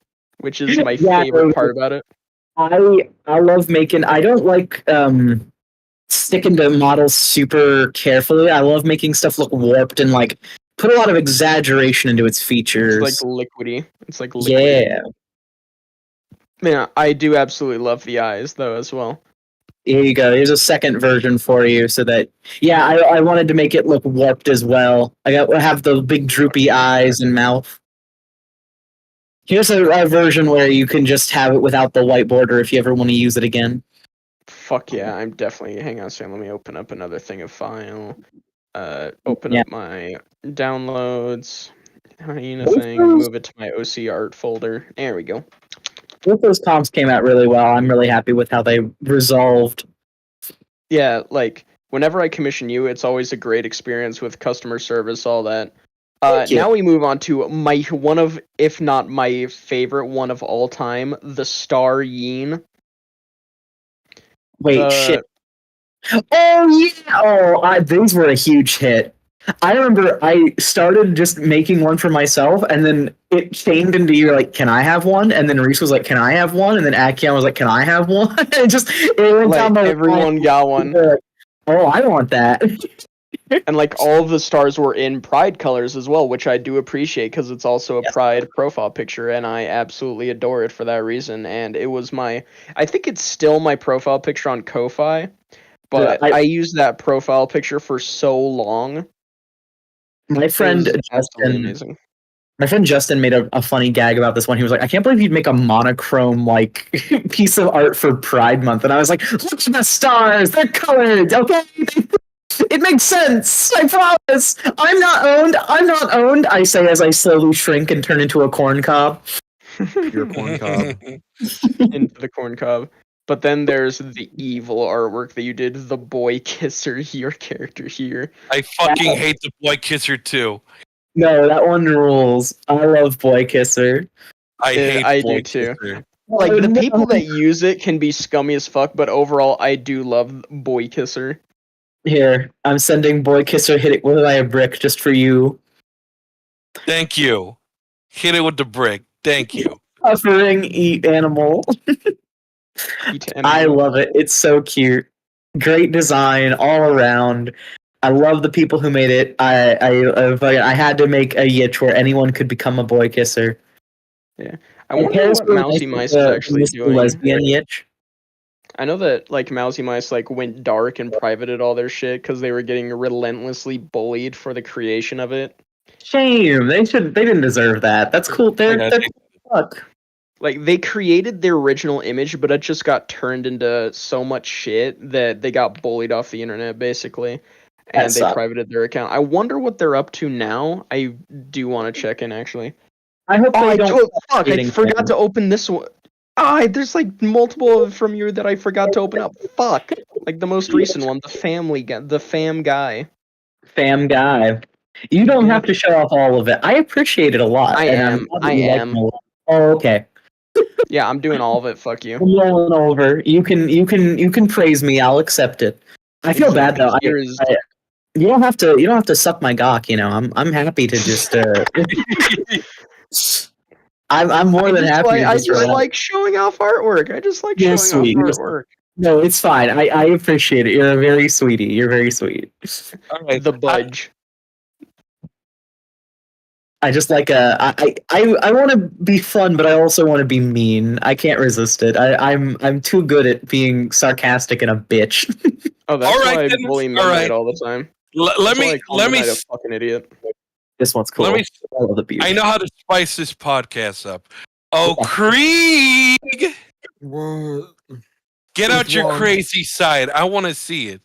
which is my favorite part about it.
I love making. I don't like sticking to models super carefully. I love making stuff look warped and like put a lot of exaggeration into its features.
It's like liquidy. It's like liquidy.
Yeah.
Man, I do absolutely love the eyes though as well.
Here you go. Here's a second version for you, so that I wanted to make it look warped as well. I have the big droopy eyes and mouth. Here's a version where you can just have it without the white border if you ever want to use it again.
Fuck yeah, I'm definitely. Hang on a second. Let me open up another thing of file. Open up my downloads. Hyena thing. Move it to my OC art folder. There we go.
Both those comps came out really well. I'm really happy with how they resolved.
Yeah, like whenever I commission you, it's always a great experience with customer service, all that. Now we move on to my one of, if not my favorite one of all time, the Star Yeen.
Wait, shit. Oh yeah! These were a huge hit. I remember I started just making one for myself, and then it chained into you like, "Can I have one?" And then Reese was like, "Can I have one?" And then Akian was like, "Can I have one?" It went
like,
down the
everyone
line.
got one.
Like, oh, I want that.
And like all of the stars were in Pride colors as well, which I do appreciate because it's also a Pride profile picture, and I absolutely adore it for that reason. And it was I think it's still my profile picture on Ko-Fi, but I used that profile picture for so long.
My friend Justin, made a funny gag about this one. He was like, "I can't believe you'd make a monochrome like piece of art for Pride Month." And I was like, "Look at the stars; they're colored. Okay, it makes sense. I promise. I'm not owned." I say as I slowly shrink and turn into a corn cob.
You're a corn cob.
Into the corn cob. But then there's the evil artwork that you did, the boy kisser, your character here.
I fucking hate the boy kisser too.
No, that one rules. I love Boy Kisser.
I do too. Like the people that use it can be scummy as fuck, but overall I do love Boy Kisser.
Here, I'm sending Boy Kisser hit it with a brick just for you.
Thank you. Hit it with the brick. Thank you.
Suffering eat animal. I love it. It's so cute. Great design all around. I love the people who made it. I had to make a yitch where anyone could become a boy kisser.
Yeah, I wonder what Mousy Mice is actually doing.
Lesbian yitch.
I know that like Mousy Mice like went dark and privated all their shit because they were getting relentlessly bullied for the creation of it.
Shame. They didn't deserve that. That's cool. They're fuck.
Like they created their original image, but it just got turned into so much shit that they got bullied off the internet basically. And they privated their account. I wonder what they're up to now. I do want to check in actually.
I hope
I forgot to open this one. There's like multiple from you that I forgot to open up. Fuck. Like the most recent one, the family guy, the fam guy.
Fam guy. You don't have to show off all of it. I appreciate it a lot.
I am.
Oh, okay.
Yeah, I'm doing all of it. Fuck you.
I'm rolling over. You can praise me. I'll accept it. I feel bad though. You don't have to suck my gawk. You know, I'm happy to just. I'm more than happy.
I just like showing off artwork. I just like showing off artwork.
No, it's fine. I appreciate it. You're a very sweetie. You're very sweet.
All right,
the budge.
I just like I want to be fun, but I also want to be mean. I can't resist it. I'm too good at being sarcastic and a bitch.
Oh, that's why I bully Midnight all the time.
Let me
a fucking idiot.
This one's cool.
I know how to spice this podcast up. Oh, Krieg!
What?
Get out your crazy side. I want to see it.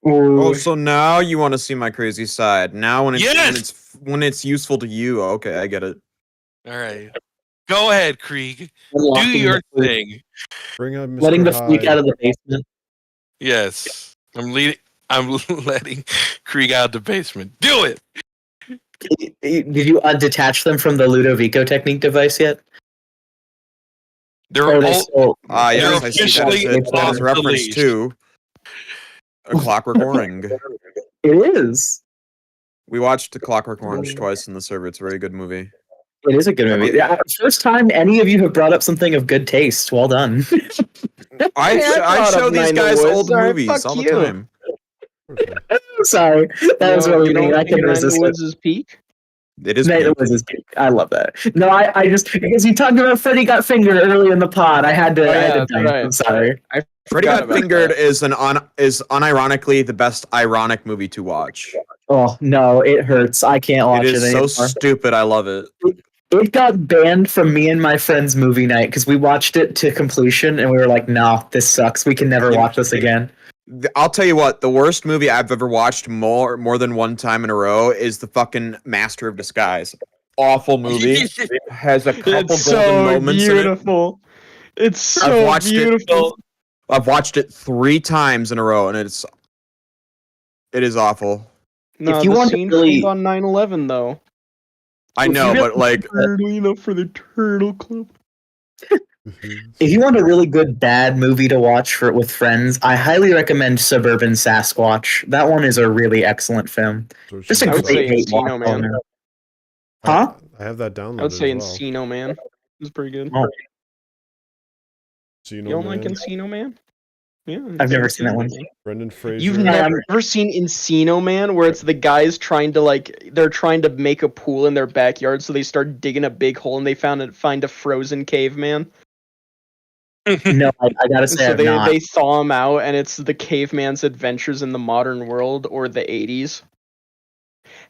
Oh, so now you want to see my crazy side? Now when it's useful to you? Okay, I get it.
All right, go ahead, Krieg. Do your thing.
Bring up Mr.
Letting the
Hyde.
freak out of the basement.
Yes, I'm letting Krieg out of the basement. Do it.
Did you undetach them from the Ludovico technique device yet?
They're
yes, I see that is reference to A Clockwork Orange.
It is.
We watched A Clockwork Orange twice in the server. It's a very good movie.
It is a good movie. Yeah, first time any of you have brought up something of good taste. Well done.
I show these guys old movies all the time.
Sorry, that was really mean. I can resist
Woods' peak.
It is.
Night of
pink.
the Wiz is pink. I love that. No, I just because you talked about Freddy Got Fingered earlier in the pod, I had to.
Oh,
I had
yeah,
to
that's
dump.
right.
I'm sorry.
Freddy
Forgot
Got
about
Fingered
that.
is unironically the best ironic movie to watch.
Oh no, it hurts. I can't watch
It is so
anymore.
stupid. I love it.
It got banned from me and my friend's movie night because we watched it to completion and we were like, "No, this sucks. We can never watch this again."
I'll tell you what. The worst movie I've ever watched more than one time in a row is the fucking Master of Disguise. Awful movie. Has a couple
It's
golden
so
moments
beautiful. It's so
I've watched
beautiful.
I've watched it 3 times in a row, and it is awful.
No,
If you
the
want to
scene
really-
filmed on 9/11 though.
I
If
know,
you
but like,
Early enough for the Turtle Club.
If you want a really good bad movie to watch with friends, I highly recommend Suburban Sasquatch. That one is a really excellent film. Just a
I would
great
say
hate
Encino
watch
Man.
on there. Huh?
I have that downloaded.
I would say
as well.
Encino Man. It's pretty good.
Oh,
Encino
You don't like
Man,
Encino Man? Yeah.
I've never
it's
seen that one.
Encino Man.
Brendan Fraser.
You've
Yeah,
never seen Encino Man, where it's the guys trying to they're trying to make a pool in their backyard, so they start digging a big hole and they find a frozen caveman.
No, I gotta
And
say
so
I've not.
they thaw him out, and it's the caveman's adventures in the modern world or the 80s.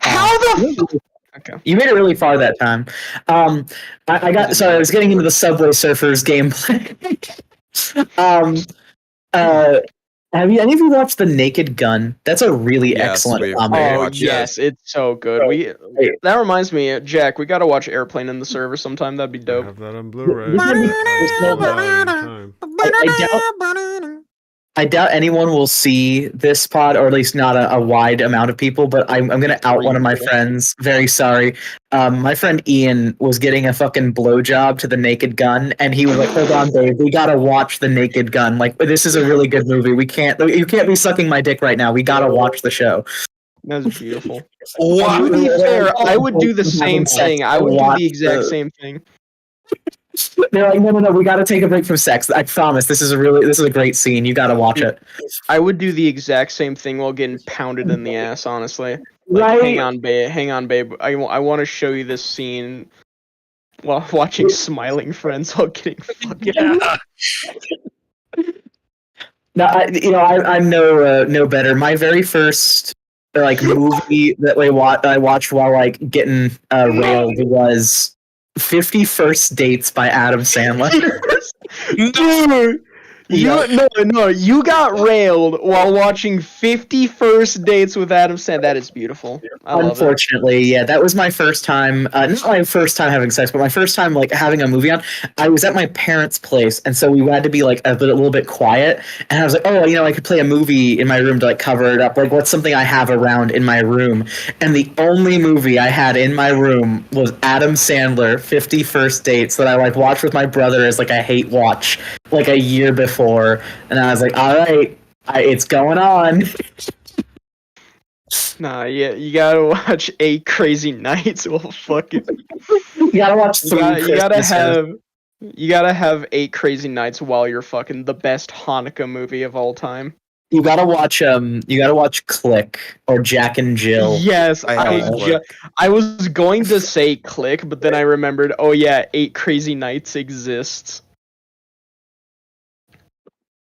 How the Okay.
You made it really far that time. I got sorry. I was getting into the Subway Surfers gameplay. Have any of you watched The Naked Gun? That's a really
Yes,
excellent
we've-
comedy.
Oh
watch
yes, it's so good. That reminds me, Jack. We gotta watch Airplane in the Server sometime. That'd be
I
dope.
have that on Blu-ray.
This might be- I doubt anyone will see this pod, or at least not a wide amount of people, but I'm going to out one of my friends. Very sorry. My friend Ian was getting a fucking blowjob to The Naked Gun, and he was like, hold on, babe, we got to watch The Naked Gun. Like, this is a really good movie. You can't be sucking my dick right now. We got to watch the show.
That's beautiful.
Wow.
To be fair, I would do the same thing. I would do the exact same thing.
They're like, no, we got to take a break from sex. I promise. This is a great scene. You got to watch it.
I would do the exact same thing while getting pounded in the ass. Honestly,
Right?
hang on, babe. I want to show you this scene while watching Smiling Friends while getting fucking.
Yeah.
No, I'm no better. My very first movie that I watched while getting railed was 50 First Dates by Adam Sandler.
Dude, you got railed while watching 50 First Dates with Adam Sandler. That is beautiful. I love it.
Unfortunately, yeah, that was my first time. Not my first time having sex, but my first time having a movie on. I was at my parents' place, and so we had to be a little bit quiet. And I was like, oh, I could play a movie in my room to cover it up. What's something I have around in my room? And the only movie I had in my room was Adam Sandler, 50 First Dates, that I watched with my brother as a hate watch a year before. And I was like, all right, it's going on.
Nah, yeah, you gotta watch 8 Crazy Nights. Well, fuck it.
You gotta watch three.
You gotta have 8 Crazy Nights while you're fucking the best Hanukkah movie of all time.
You gotta watch Click or Jack and Jill.
Yes,
Click.
I was going to say Click, but then I remembered, oh yeah, 8 Crazy Nights exists.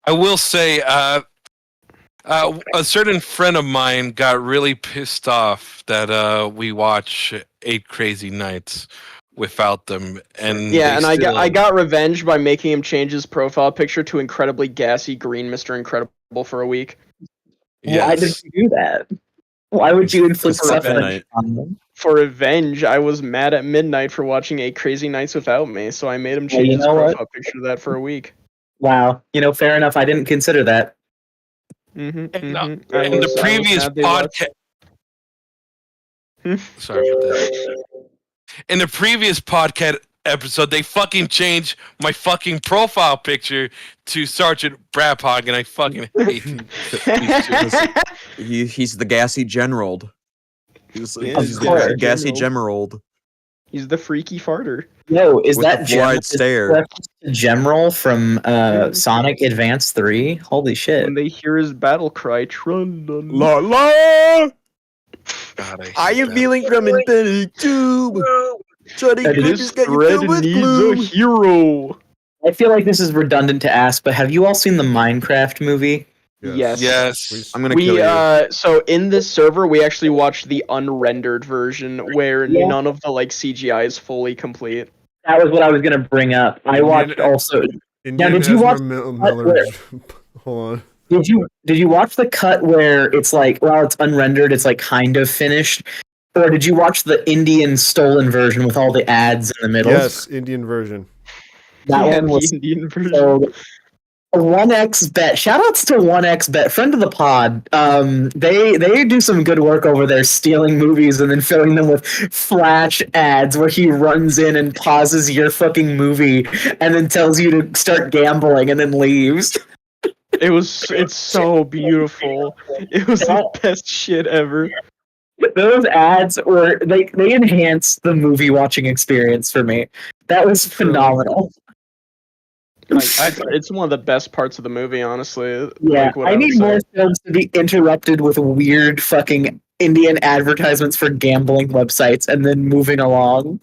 I will say, a certain friend of mine got really pissed off that we watch 8 Crazy Nights without them, and
Yeah, and I got revenge by making him change his profile picture to incredibly gassy green Mr. Incredible for a week.
Why did you do that? Why would you inflict
It's
suffering
midnight.
on them?
For revenge, I was mad at midnight for watching 8 Crazy Nights without me, so I made him change
you
his
know what?
profile picture to that for a week.
Wow, fair enough. I didn't consider that.
in the previous podcast. Sorry about that. In the previous podcast episode, they fucking changed my fucking profile picture to Sergeant Brabhog, and I fucking hate
He's the gassy general. He's
Of
the
course.
gassy general
He's the freaky farter.
Yo, is
with
that
the
General,
fluoride stare.
reference to General from Sonic Advance 3? Holy shit.
When they hear his battle cry, trun
La la.
God, I hate
Are you
that.
feeling from infinity tube? Try to
That
get
is
this guy filled with gloom.
hero.
I feel like this is redundant to ask, but have you all seen the Minecraft movie?
Yes.
Yes.
I'm gonna kill you.
So in this server we actually watched the unrendered version where
Yeah.
none of the like CGI is fully complete.
That was what I was gonna bring up. I watched also.
Indian
did you
has
watch
Miller. Hold on.
Did you watch the cut where it's like, well, it's unrendered, it's like kind of finished, or did you watch the Indian stolen version with all the ads in the middle?
Yes, Indian version.
That
Yeah,
one was
the Indian version.
so. 1xBet. Shoutouts to 1xBet, friend of the pod. They do some good work over there, stealing movies and then filling them with flash ads where he runs in and pauses your fucking movie and then tells you to start gambling and then leaves.
It's so beautiful. It was the best shit ever.
Those ads were they enhanced the movie watching experience for me. That was phenomenal.
Like it's one of the best parts of the movie, honestly.
Yeah,
Like, what
I
would
need
say.
more films to be interrupted with weird fucking Indian advertisements for gambling websites and then moving along.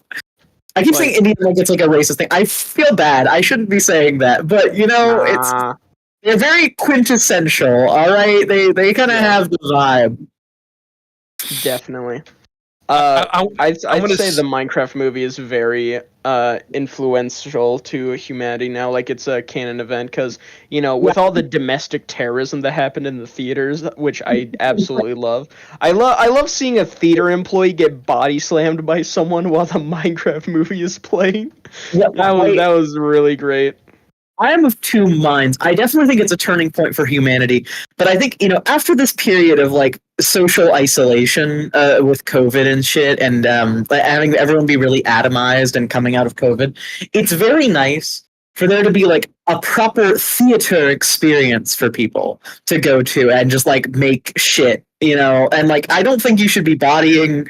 I keep saying Indian like it's like a racist thing. I feel bad. I shouldn't be saying that, but you know, they're very quintessential. All right, they kind of have the vibe.
Definitely.
I'm
I'd
gonna
say the Minecraft movie is very influential to humanity now. Like it's a canon event because with all the domestic terrorism that happened in the theaters, which I absolutely love. I love seeing a theater employee get body slammed by someone while the Minecraft movie is playing.
Yeah,
that was really great.
I am of two minds. I definitely think it's a turning point for humanity, but I think after this period of like social isolation with COVID and shit, and having everyone be really atomized and coming out of COVID, it's very nice for there to be like a proper theater experience for people to go to and just like make shit. And like I don't think you should be bodying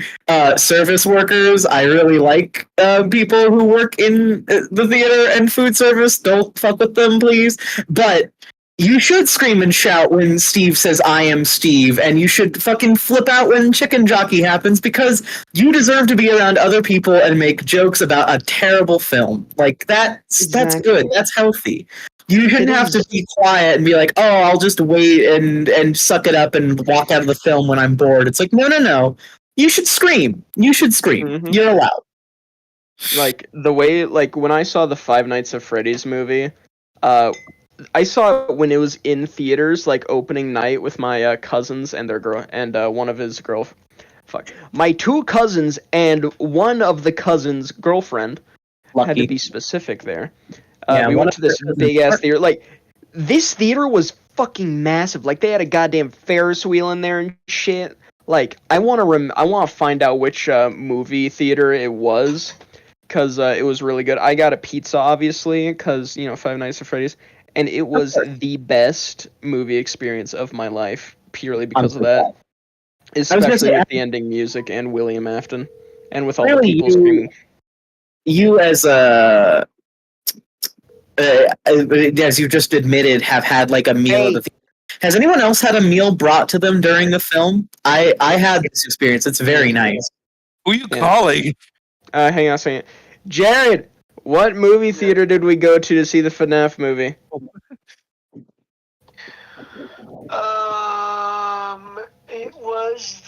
service workers. I really like people who work in the theater and food service. Don't fuck with them, please. But you should scream and shout when Steve says "I am Steve," and you should fucking flip out when Chicken Jockey happens because you deserve to be around other people and make jokes about a terrible film. Like that's good. That's healthy. You shouldn't have to be quiet and be like, "Oh, I'll just wait and suck it up and walk out of the film when I'm bored." It's like, no. You should scream. You should scream.
Mm-hmm.
You're allowed.
Like the way, like when I saw the Five Nights at Freddy's movie, I saw it when it was in theaters, like opening night with my cousins and their girl and one of his my two cousins and one of the cousins' girlfriend. Had to be specific there. We went to this big ass theater. Like this theater was fucking massive. Like they had a goddamn Ferris wheel in there and shit. Like I want to find out which movie theater it was because it was really good. I got a pizza obviously because Five Nights at Freddy's. And it was the best movie experience of my life, purely because of that. Especially with the ending music and William Afton. And with all the people screaming.
You as you just admitted, have had like a meal. Has anyone else had a meal brought to them during the film? I had this experience. It's very nice.
Who are you calling?
Hang on a second. Jared! What movie theater did we go to see the FNAF movie?
It was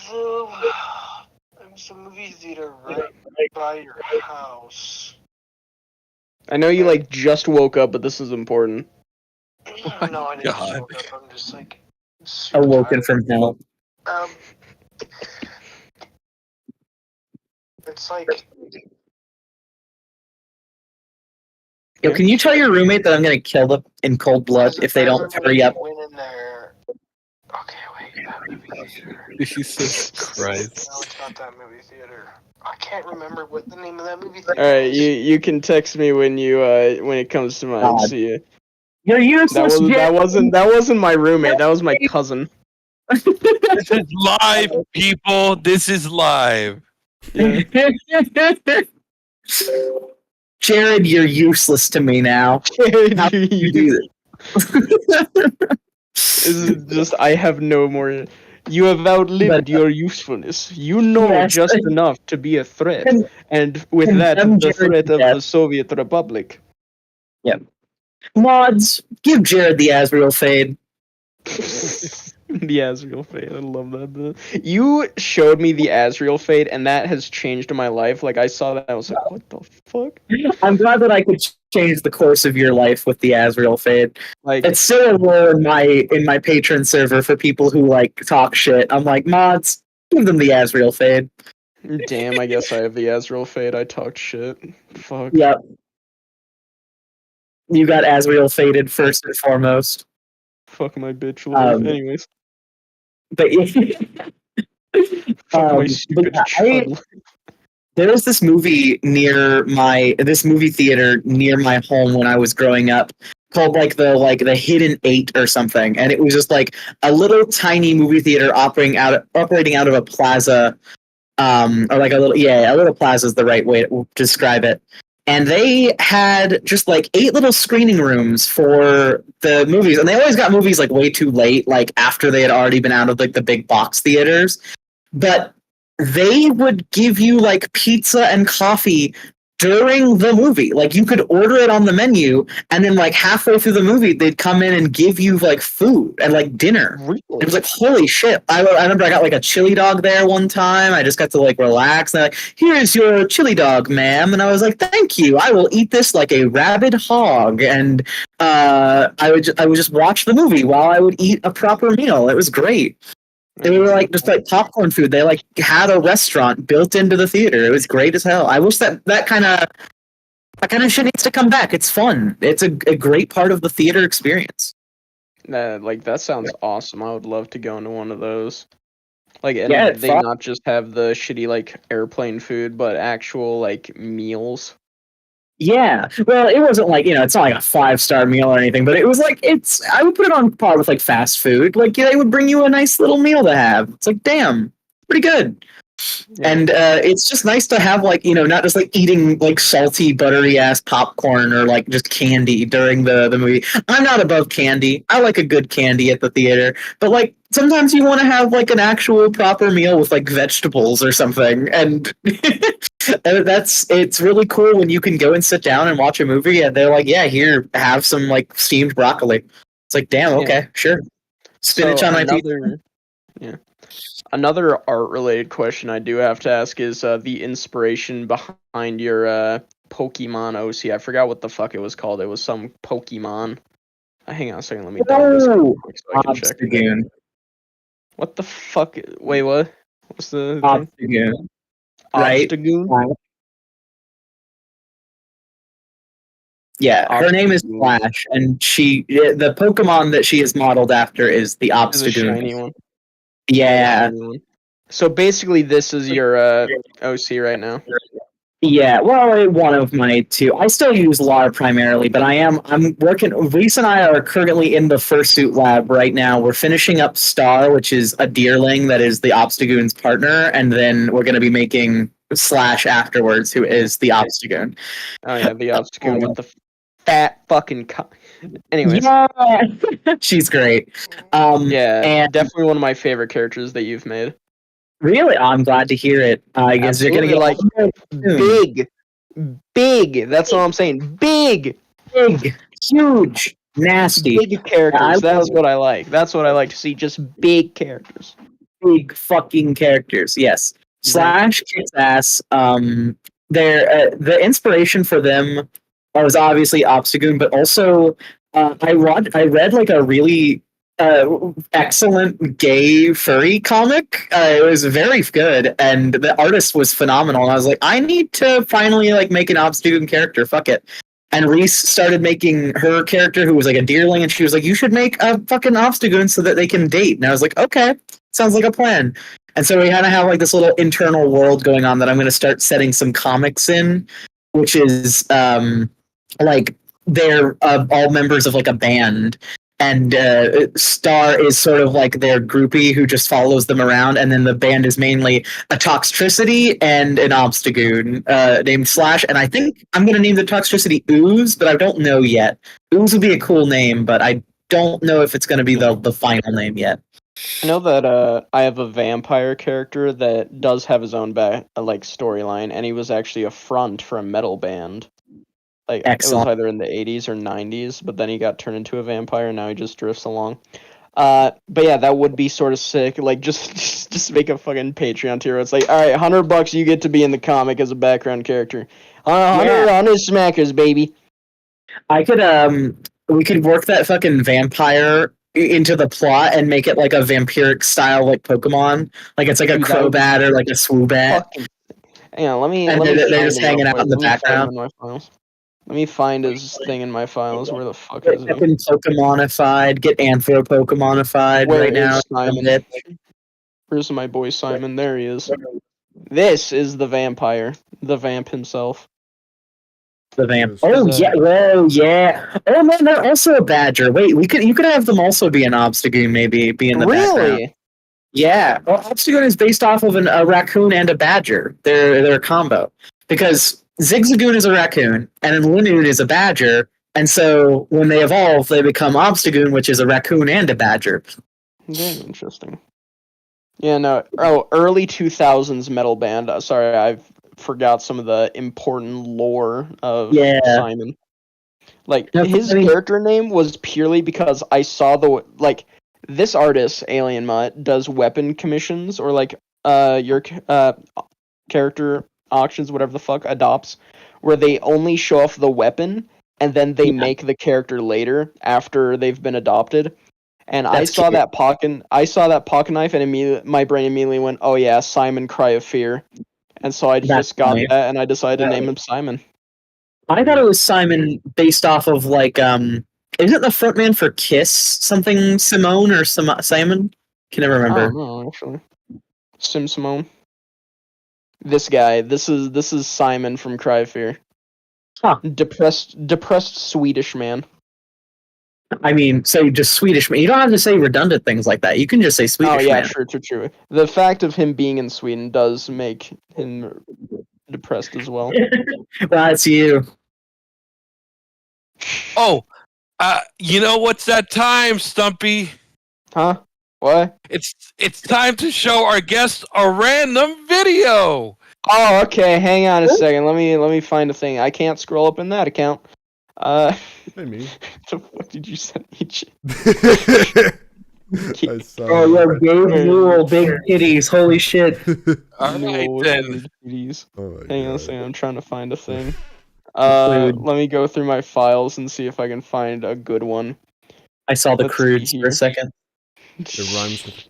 the movie theater right by your house.
I know you just woke up, but this is important.
No, I didn't just woke up. I'm just
awoken from hell.
It's like.
Yo, can you tell your roommate that I'm gonna kill them in cold blood if they don't hurry up?
Went in there. Okay, wait, that movie theater.
Jesus Christ.
No, it's not that movie theater. I can't remember what the name of that movie theater
Alright,
is.
you can text me when it comes to mind. See,
you're useless.
That wasn't my roommate. That was my cousin.
This is live, people. This is live.
Yeah.
Jared, you're useless to me now. How can you do this?
This is just I have no more. You have outlived
But-
your usefulness. You know
Yes.
just enough to be a threat,
Con-
and with that,
condemn
the
Jared
threat
to
of
death.
the Soviet Republic.
Mods, give Jared the Asriel fade.
The Asriel fade. I love that. You showed me the Asriel fade, and that has changed my life. Like, I saw that, I was like, what the fuck?
I'm glad that I could change the course of your life with the Asriel fade.
Like,
It's still a role in my patron server for people who like talk shit. I'm like, mods, give them the Asriel fade.
damn, I guess I have the Asriel fade. I talked shit. Fuck.
Yep. You got Asriel faded first and foremost.
Fuck my bitch life.
Um,
Anyways,
But
fuck my
but
stupid
yeah,
chud life.
there was this movie this movie theater near my home when I was growing up called like the Hidden 8 or something, and it was just like a little tiny movie theater operating out of a plaza, or like a little plaza is the right way to describe it. And they had just like 8 little screening rooms for the movies, and they always got movies like way too late, like after they had already been out of like the big box theaters. But they would give you like pizza and coffee during the movie. Like you could order it on the menu, and then like halfway through the movie, they'd come in and give you like food and like dinner.
Really?
It was like, holy shit. I remember I got like a chili dog there one time. I just got to like relax. And they're like, here's your chili dog, ma'am. And I was like, thank you. I will eat this like a rabid hog. And I would just watch the movie while I would eat a proper meal. It was great. They were like just like popcorn food. They like had a restaurant built into the theater. It was great as hell. I wish that kind of shit needs to come back. It's fun. It's a great part of the theater experience.
That sounds awesome. I would love to go into one of those. Like, and
Yeah,
they not just have the shitty like airplane food, but actual like meals.
Yeah. Well, it wasn't like, it's not like a 5-star meal or anything, but it was like I would put it on par with like fast food. Like they would bring you a nice little meal to have. It's like, damn, pretty good.
Yeah.
And it's just nice to have like, not just like eating like salty, buttery ass popcorn or like just candy during the movie. I'm not above candy. I like a good candy at the theater, but like sometimes you want to have like an actual proper meal with like vegetables or something. And it's really cool when you can go and sit down and watch a movie and they're like, yeah, here, have some like steamed broccoli. It's like, damn, okay, sure. Spinach on my teeth.
Yeah. Another art-related question I do have to ask is the inspiration behind your Pokemon OC. I forgot what the fuck it was called. It was some Pokemon. Hang on a second. Let me download this real quick so I can check.
Obstagoon.
What the fuck? Wait, what? What's the
Obstagoon. Right?
Obstagoon?
Yeah, her name is
Obstagoon.
Flash, and the Pokemon that she is modeled after is the
This is a
Obstagoon.
shiny one.
Yeah.
So basically, this is your OC right now.
Yeah, well, one of my two. I still use LAR primarily, but I'm working. Reese and I are currently in the fursuit lab right now. We're finishing up Star, which is a deerling that is the Obstagoon's partner, and then we're going to be making Slash afterwards, who is the Obstagoon.
Oh yeah, the Obstagoon with the fat fucking Anyways.
Yeah, she's great.
Yeah,
and
definitely one of my favorite characters that you've made.
Really, I'm glad to hear it. I guess you're gonna get
like big. That's all I'm saying. Big,
huge, nasty,
big characters. That's what I like. That's what I like to see. Just big characters.
Big fucking characters. Yes. Slash kicks ass. The inspiration for them was obviously Obstagoon, but also I read like a really excellent gay furry comic. It was very good, and the artist was phenomenal. And I was like, I need to finally like make an Obstagoon character. Fuck it. And Reese started making her character, who was like a deerling, and she was like, "You should make a fucking Obstagoon so that they can date." And I was like, "Okay, sounds like a plan." And so we kind of have like this little internal world going on that I'm going to start setting some comics in, which is like they're all members of like a band. And Star is sort of like their groupie who just follows them around, and then the band is mainly a Toxtricity and an Obstagoon named Slash. And I think I'm going to name the Toxtricity Ooze, but I don't know yet. Ooze would be a cool name, but I don't know if it's going to be the final name yet.
I know that I have a vampire character that does have his own like storyline, and he was actually a front for a metal band. Like it was
Excellent.
either in the 80s or 90s, but then he got turned into a vampire, and now he just drifts along. But yeah, that would be sort of sick. Like just make a fucking Patreon tier. It's like, all right, $100 you get to be in the comic as a background character. 100 smackers, baby.
I could we could work that fucking vampire into the plot and make it like a vampiric style like Pokemon. Like it's like a
Dude, that would be
Crobat or like a Swoobat.
fucking. Hang on, let me.
And
Let me
they're
find
just
him real
hanging out
quick.
in the
Let me find him
background.
in my files. Let me find his thing in my files. Where the fuck is he?
Fucking Pokemonified, get Anthro Pokemonified
Where
right now.
is Simon? Where's my boy Simon? There he is. This is the vampire, the vamp himself.
The vamp.
Yes.
Oh yeah, whoa, yeah. Oh man, they're also a badger. Wait, you could have them also be an Obstagoon, maybe be in the background.
Really?
Yeah, well, Obstagoon is based off of a raccoon and a badger. They're a combo because Zigzagoon is a raccoon and Linoon is a badger, and so when they evolve, they become Obstagoon, which is a raccoon and a badger.
Very interesting. Yeah, no. Oh, early 2000s metal band. Sorry, I forgot some of the important lore of Simon. Like his character name was purely because I saw this artist, Alien Mutt, does weapon commissions or like your character auctions, whatever the fuck, adopts, where they only show off the weapon and then they make the character later after they've been adopted. And I saw that pocket knife, and my brain immediately went, "Oh yeah, Simon Cry of Fear," and so I just got that, and I decided to name him Simon.
I thought it was Simon based off of like isn't the frontman for Kiss something Simone or Simon? Can never remember.
No, actually, Simone. This guy. This is Simon from Cry of Fear.
Huh.
Depressed Swedish man.
I mean, say just Swedish man. You don't have to say redundant things like that. You can just say Swedish man.
Oh yeah, true. The fact of him being in Sweden does make him depressed as well.
That's you.
Oh, you know what's that time, Stumpy?
Huh? What?
It's time to show our guest a random video.
Oh, okay. Hang on a second. Let me find a thing. I can't scroll up in that account.
Hey, me.
The fuck did you send me?
I saw
Oh yeah, Gabe Newell, big titties. Holy shit.
All right then.
Oh
Hang on a second. I'm trying to find a thing. Let me go through my files and see if I can find a good one.
I saw the crudes for a second.
It rhymes with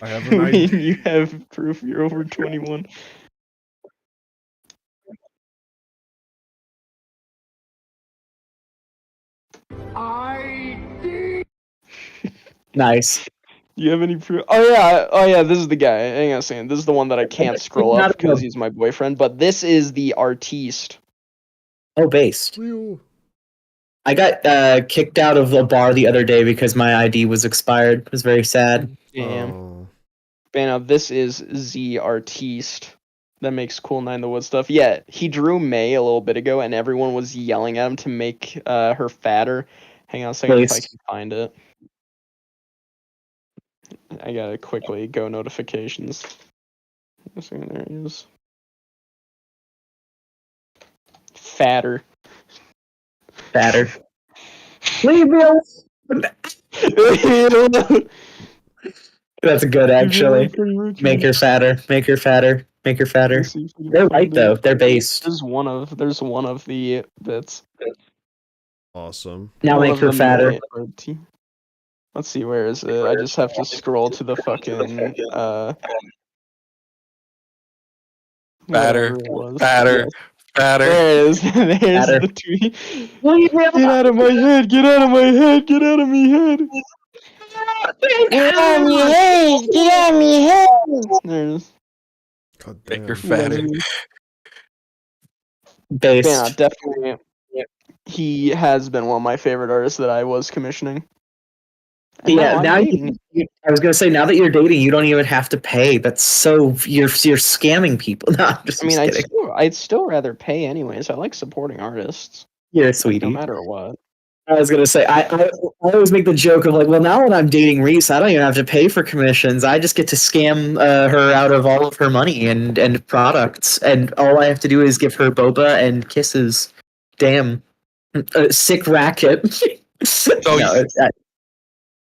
I have an ID.
You have proof you're over 21.
Nice.
Do you have any proof? Oh yeah, this is the guy. Hang on a second. This is the one that I can't scroll up because he's my boyfriend, but this is the artiste.
Oh, based.
Leo.
I got kicked out of a bar the other day because my ID was expired. It was very sad.
Damn.
Oh.
But now this is the artiste that makes Cool 9 the Wood stuff. Yeah, he drew May a little bit ago, and everyone was yelling at him to make her fatter. Hang on a second if I can find it. I gotta quickly go notifications. There he is. Fatter.
Leave me alone. That's good, actually. Make her fatter. They're right though. They're based.
There's one of the bits.
Awesome.
Now make her fatter.
Let's see, where is it? I just have to scroll to the fucking
Fatter.
There it is. There's the tweet. Get out of my head! Get out of my head! Get out of me head! Get out of me head! Get out of me head! There it is.
God
Make her
damn.
fatter.
Based.
Yeah, definitely. He has been one of my favorite artists that I was commissioning. And
yeah, now I was gonna say, now that you're dating, you don't even have to pay. That's so you're scamming people. No,
I'd still rather pay anyways. I like supporting artists.
You're a sweetie.
No matter what.
I was gonna say I always make the joke of like, well, now when I'm dating Reese, I don't even have to pay for commissions. I just get to scam her out of all of her money and products, and all I have to do is give her boba and kisses. Damn, sick racket.
So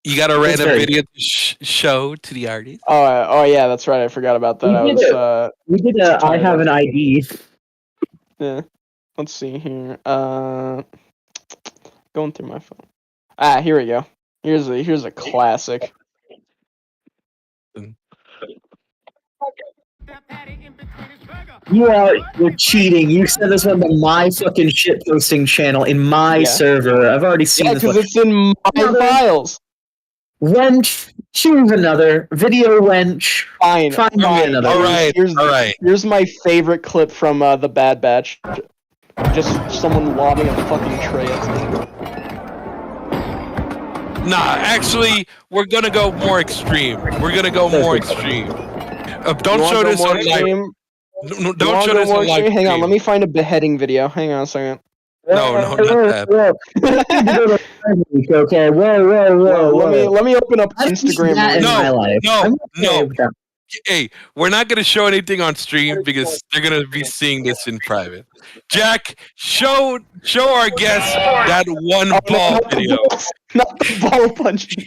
you got a
It's
random
very-
video to show to the artist?
Oh yeah, that's right. I forgot about that.
We did a I have an ID.
Yeah. Let's see here. Going through my phone. Here we go. Here's a classic.
You're cheating. You sent this one to my fucking shitposting channel in my
Yeah.
server. I've already seen
Yeah,
this
because
one.
it's in my files.
Wench, choose another video. Wench,
Fine.
find me
Fine.
another.
All right,
Here's
all right.
Here's my favorite clip from the Bad Batch. Just someone lobbing a fucking tray at me.
Nah, actually, we're gonna go more extreme. We're gonna go more extreme. Don't
You
show
wanna go
this
more
on live.
extreme?
No,
You
don't
wanna
show
go
this
more
on live.
extreme? Hang on, let
stream.
me find a beheading video. Hang on a second.
No, not that.
Okay, whoa.
Let me open up
I don't need
Instagram.
that in
Reels.
my life.
no,
I'm
no.
with that.
Hey, we're not gonna show anything on stream because they're gonna be seeing this in private. Jack, show our guests that one ball video.
Not the ball punching.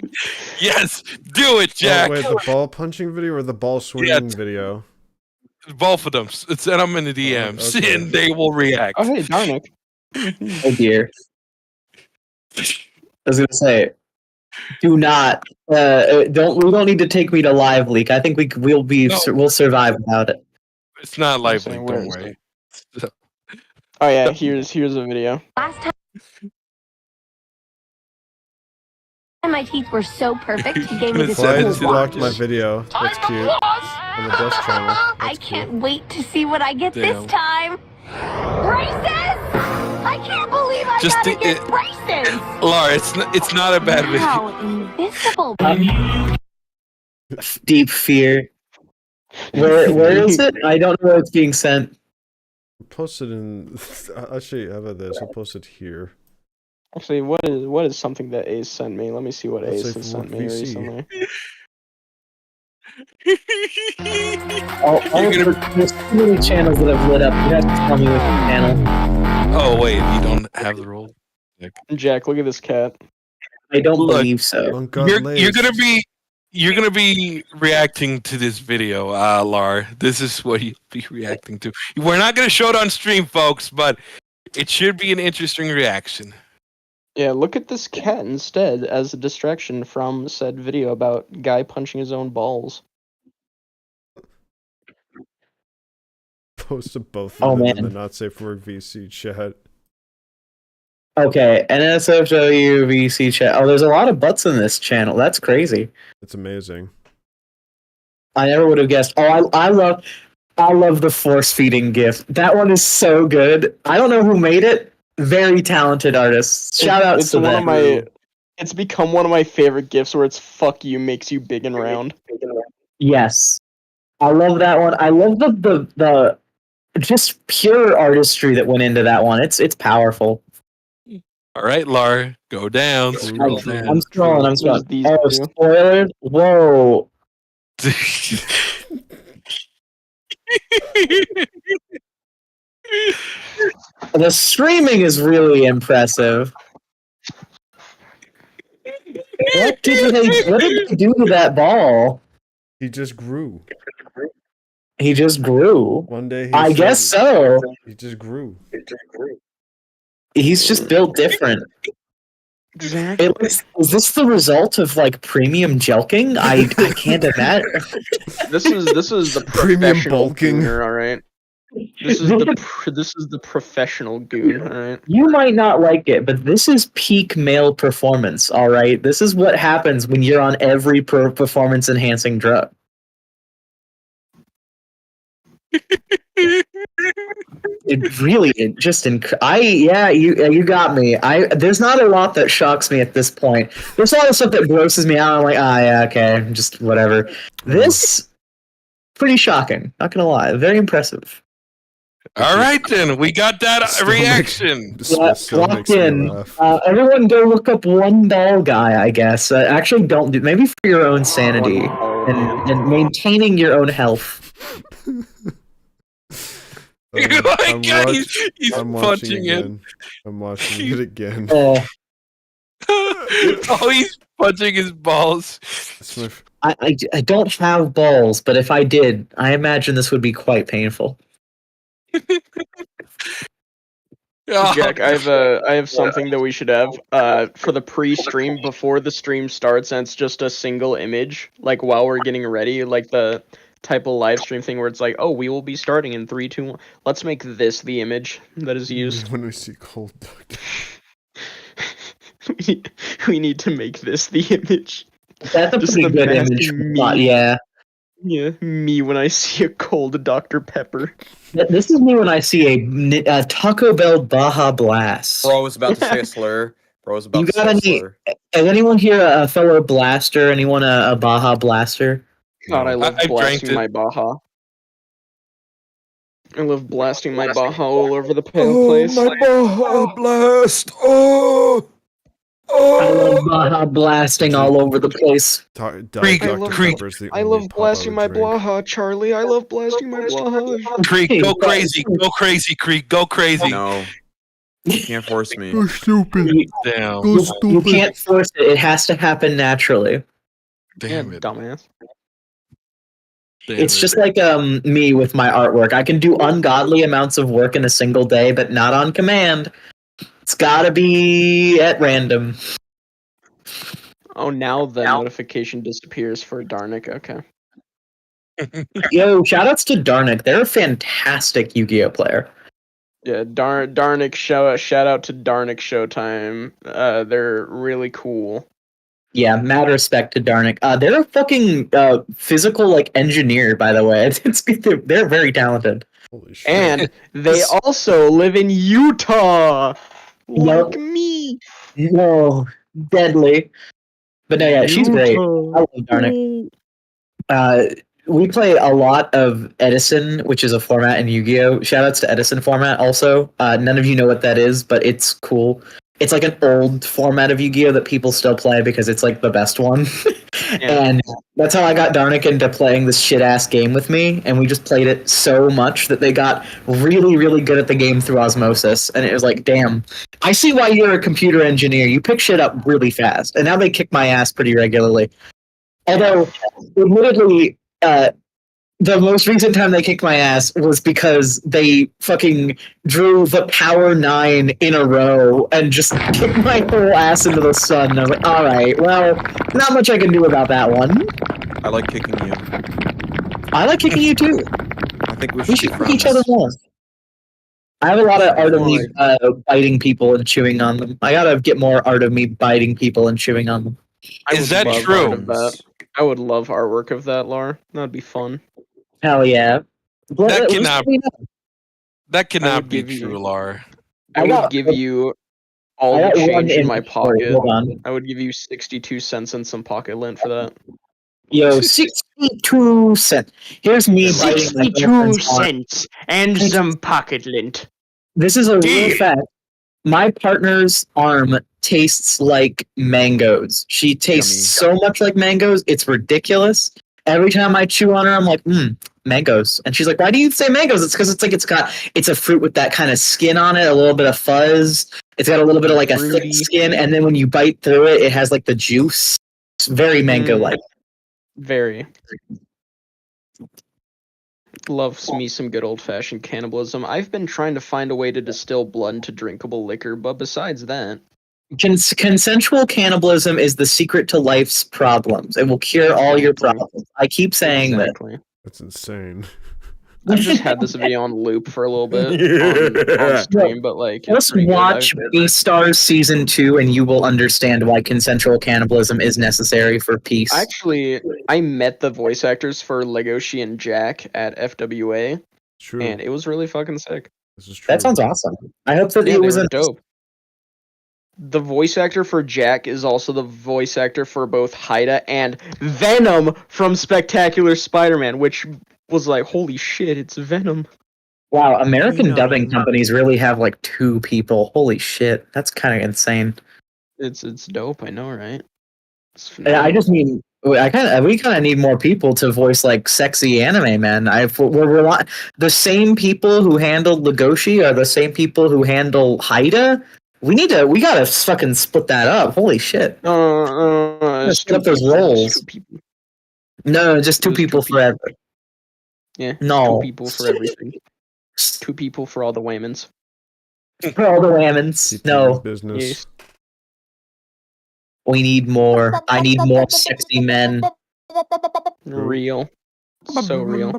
Yes, do it, Jack.
Oh, wait, the ball punching video or the ball swinging video?
Both of them. Send them in the DMs,
okay.
and they will react.
Oh hey, Darnick.
Oh dear. I was gonna say, do not. We don't need to take me to live leak. I think we'll survive without it.
It's not live
Where
link,
is
don't worry.
Oh yeah, here's a video.
Last time my teeth were so perfect, he gave me this
Why
cool
did you lock
watch.
my video? That's cute. On the Dust channel.
I
That's
can't
cute.
wait to see what I get
Damn.
this time. Braces! I can't believe I
Just
gotta
the-
get braces!
Laura, it's not a bad video.
Wow, invisible.
Deep fear. Where is it? I don't know where it's being sent.
Posted in. Actually, how about this? I'll post it here.
Actually, what is something that Ace sent me? Let me see what
Let's
Ace
say
has
for
sent me
VC.
recently.
There's too many channels that have lit up. You have to tell me which channel.
Oh wait, you don't have the role.
Jack, look at this cat.
I don't
Look,
believe so.
You're gonna be reacting to this video, Lar. This is what you'll be reacting to. We're not gonna show it on stream, folks, but it should be an interesting reaction.
Yeah, look at this cat instead as a distraction from said video about guy punching his own balls.
Posted both
Oh,
of them in
man.
the Not Safe for Work VC chat.
Okay, NSFW VC chat. Oh, there's a lot of butts in this channel. That's crazy.
It's amazing.
I never would have guessed. Oh, I love the force feeding GIF. That one is so good. I don't know who made it. Very talented artists. Shout out
It's
to
one
them.
of my. It's become one of my favorite gifs where it's "fuck you" makes you big and round.
Yes, I love that one. I love the just pure artistry that went into that one. It's powerful.
All right, Lar, go down. Scroll down.
I'm scrolling.
These
Oh,
two.
spoilers! Whoa. The streaming is really impressive. What did they do to that ball?
He just grew.
He just grew.
One day he
I guess so.
He just grew.
He's just built different.
Exactly.
Is this the result of like premium jelking? I can't imagine.
This is the
Premium
professional
bulking.
gooner, all right. This is the professional goon, all right.
You might not like it, but this is peak male performance. All right, this is what happens when you're on every performance enhancing drug. You got me. There's not a lot that shocks me at this point. There's a lot of stuff that grosses me out. I'm like, yeah, okay, just whatever. This pretty shocking. Not gonna lie, very impressive.
All right, then. We got that
Still
reaction.
Still
Locked
makes me
in.
laugh.
Everyone go look up One Doll Guy, I guess. Actually, don't do maybe for your own sanity and maintaining your own health.
My God, he's
I'm watching
punching it.
again. I'm watching it again.
Oh, he's punching his balls.
It's my
I don't have balls, but if I did, I imagine this would be quite painful.
Jack, I have something that we should have for the pre-stream before the stream starts, and it's just a single image, like while we're getting ready, like the type of live stream thing where it's like, oh, we will be starting in 3, 2, 1. Let's make this the image that is used.
when we see cold duck.
we need to make this the image.
That's a
Just
pretty
the
good
mask
image.
me.
Yeah.
Yeah, me when I see a cold Dr. Pepper.
This is me when I see a Taco Bell Baja Blast.
Bro was about to say a slur. Bro was about
You
to
got
say a
any?
slur.
Has anyone here a fellow blaster? Anyone a Baja Blaster?
God, I love
I drank
blasting
it.
my Baja. I love blasting my Baja all over the place.
my Baja Blast!
I love Baja blasting all over the place.
Creek,
Dr.
Creek.
Pepper's the
I
only
love
pop I
blasting
would
my
drink.
Baja, Charlie. I love blasting my Baja.
Creek, go crazy. Go crazy, Creek. Go crazy.
No. You can't force me.
Go stupid.
Damn.
Go
You
stupid.
can't force it. It has to happen naturally.
Damn
Yeah,
it.
dumbass.
Damn
It's
it.
just like me with my artwork. I can do ungodly amounts of work in a single day, but not on command. It's gotta be at random.
Oh, now the notification disappears for Darnik. Okay.
Yo, shoutouts to Darnik. They're a fantastic Yu-Gi-Oh player.
Yeah, Darnik shout out to Darnik Showtime. They're really cool.
Yeah, mad respect to Darnik. They're a fucking physical like engineer, by the way. They're very talented.
Holy shit.
And they also live in Utah.
Yup.
Like me.
No, deadly. But no, yeah, she's great. I love Darnik. We play a lot of Edison, which is a format in Yu-Gi-Oh! Shoutouts to Edison format also. None of you know what that is, but it's cool. It's like an old format of Yu-Gi-Oh! That people still play because it's like the best one. And that's how I got Darnik into playing this shit-ass game with me, and we just played it so much that they got really, really good at the game through osmosis, and it was like, damn, I see why you're a computer engineer. You pick shit up really fast, and now they kick my ass pretty regularly. Although, admittedly, the most recent time they kicked my ass was because they fucking drew the Power 9 in a row and just kicked my whole ass into the sun. And I was like, alright, well, not much I can do about that one.
I like kicking you.
I like kicking you too.
I think we
We
should
should
be
kick each
friends.
other more. I have a lot of art of me biting people and chewing on them. I gotta get more art of me biting people and chewing on them.
Is that
love
true?
art of that. I would love artwork of that, Lar. That'd be fun.
Hell yeah.
That cannot be
give you-
true, Lar.
I would give you all
I
the
got one
change in
in
my
my
pocket.
Hold on.
I would give you 62 cents and some pocket lint for that.
Yo, 62 cents. Here's me biting my girlfriend's arm.
and some pocket lint.
This is a real fact. My partner's arm tastes like mangoes. She tastes so much like mangoes, it's ridiculous. Every time I chew on her, I'm like, mangoes. And she's like, why do you say mangoes? It's because it's a fruit with that kind of skin on it, a little bit of fuzz. It's got a little bit of like a thick skin, and then when you bite through it, it has like the juice. It's very mango-like.
Very. Loves me some good old-fashioned cannibalism. I've been trying to find a way to distill blood into drinkable liquor, but besides that...
Consensual cannibalism is the secret to life's problems. It will cure all your problems. I keep saying that.
That's insane.
I've just had this video on loop for a little bit on stream, but like...
Just watch Beastars Season 2 and you will understand why consensual cannibalism is necessary for peace.
Actually, I met the voice actors for Legoshi and Jack at FWA,
True.
and it was really fucking sick.
This is true.
That sounds awesome. I hope that
Yeah,
it
they
was
were dope. The voice actor for Jack is also the voice actor for both Haida and Venom from Spectacular Spider-Man, which was like, holy shit, it's Venom.
Wow, American dubbing
Phenom.
companies really have like 2 people. Holy shit, that's kind of insane.
It's dope. I know, right? It's
I
phenomenal.
just mean, we kind of need more people to voice like sexy anime, man. The same people who handled Legoshi are the same people who handle Haida. We gotta fucking split that up. Holy shit!
It's
Split up those
It's
roles.
2 people.
No, just 2
It was 2
people
people.
forever.
Yeah. 2
No,
people for everything. 2 people for all the Waymans.
for all the Wammons.
People
No,
in business.
Yes.
we need more. I need more sexy men.
Real. So real.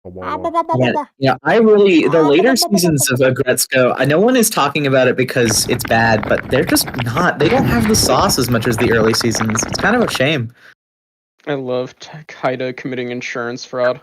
Oh, wow.
Yeah, the later seasons of Agretzko, no one is talking about it because it's bad, but they don't have the sauce as much as the early seasons. It's kind of a shame.
I love Haida committing insurance fraud.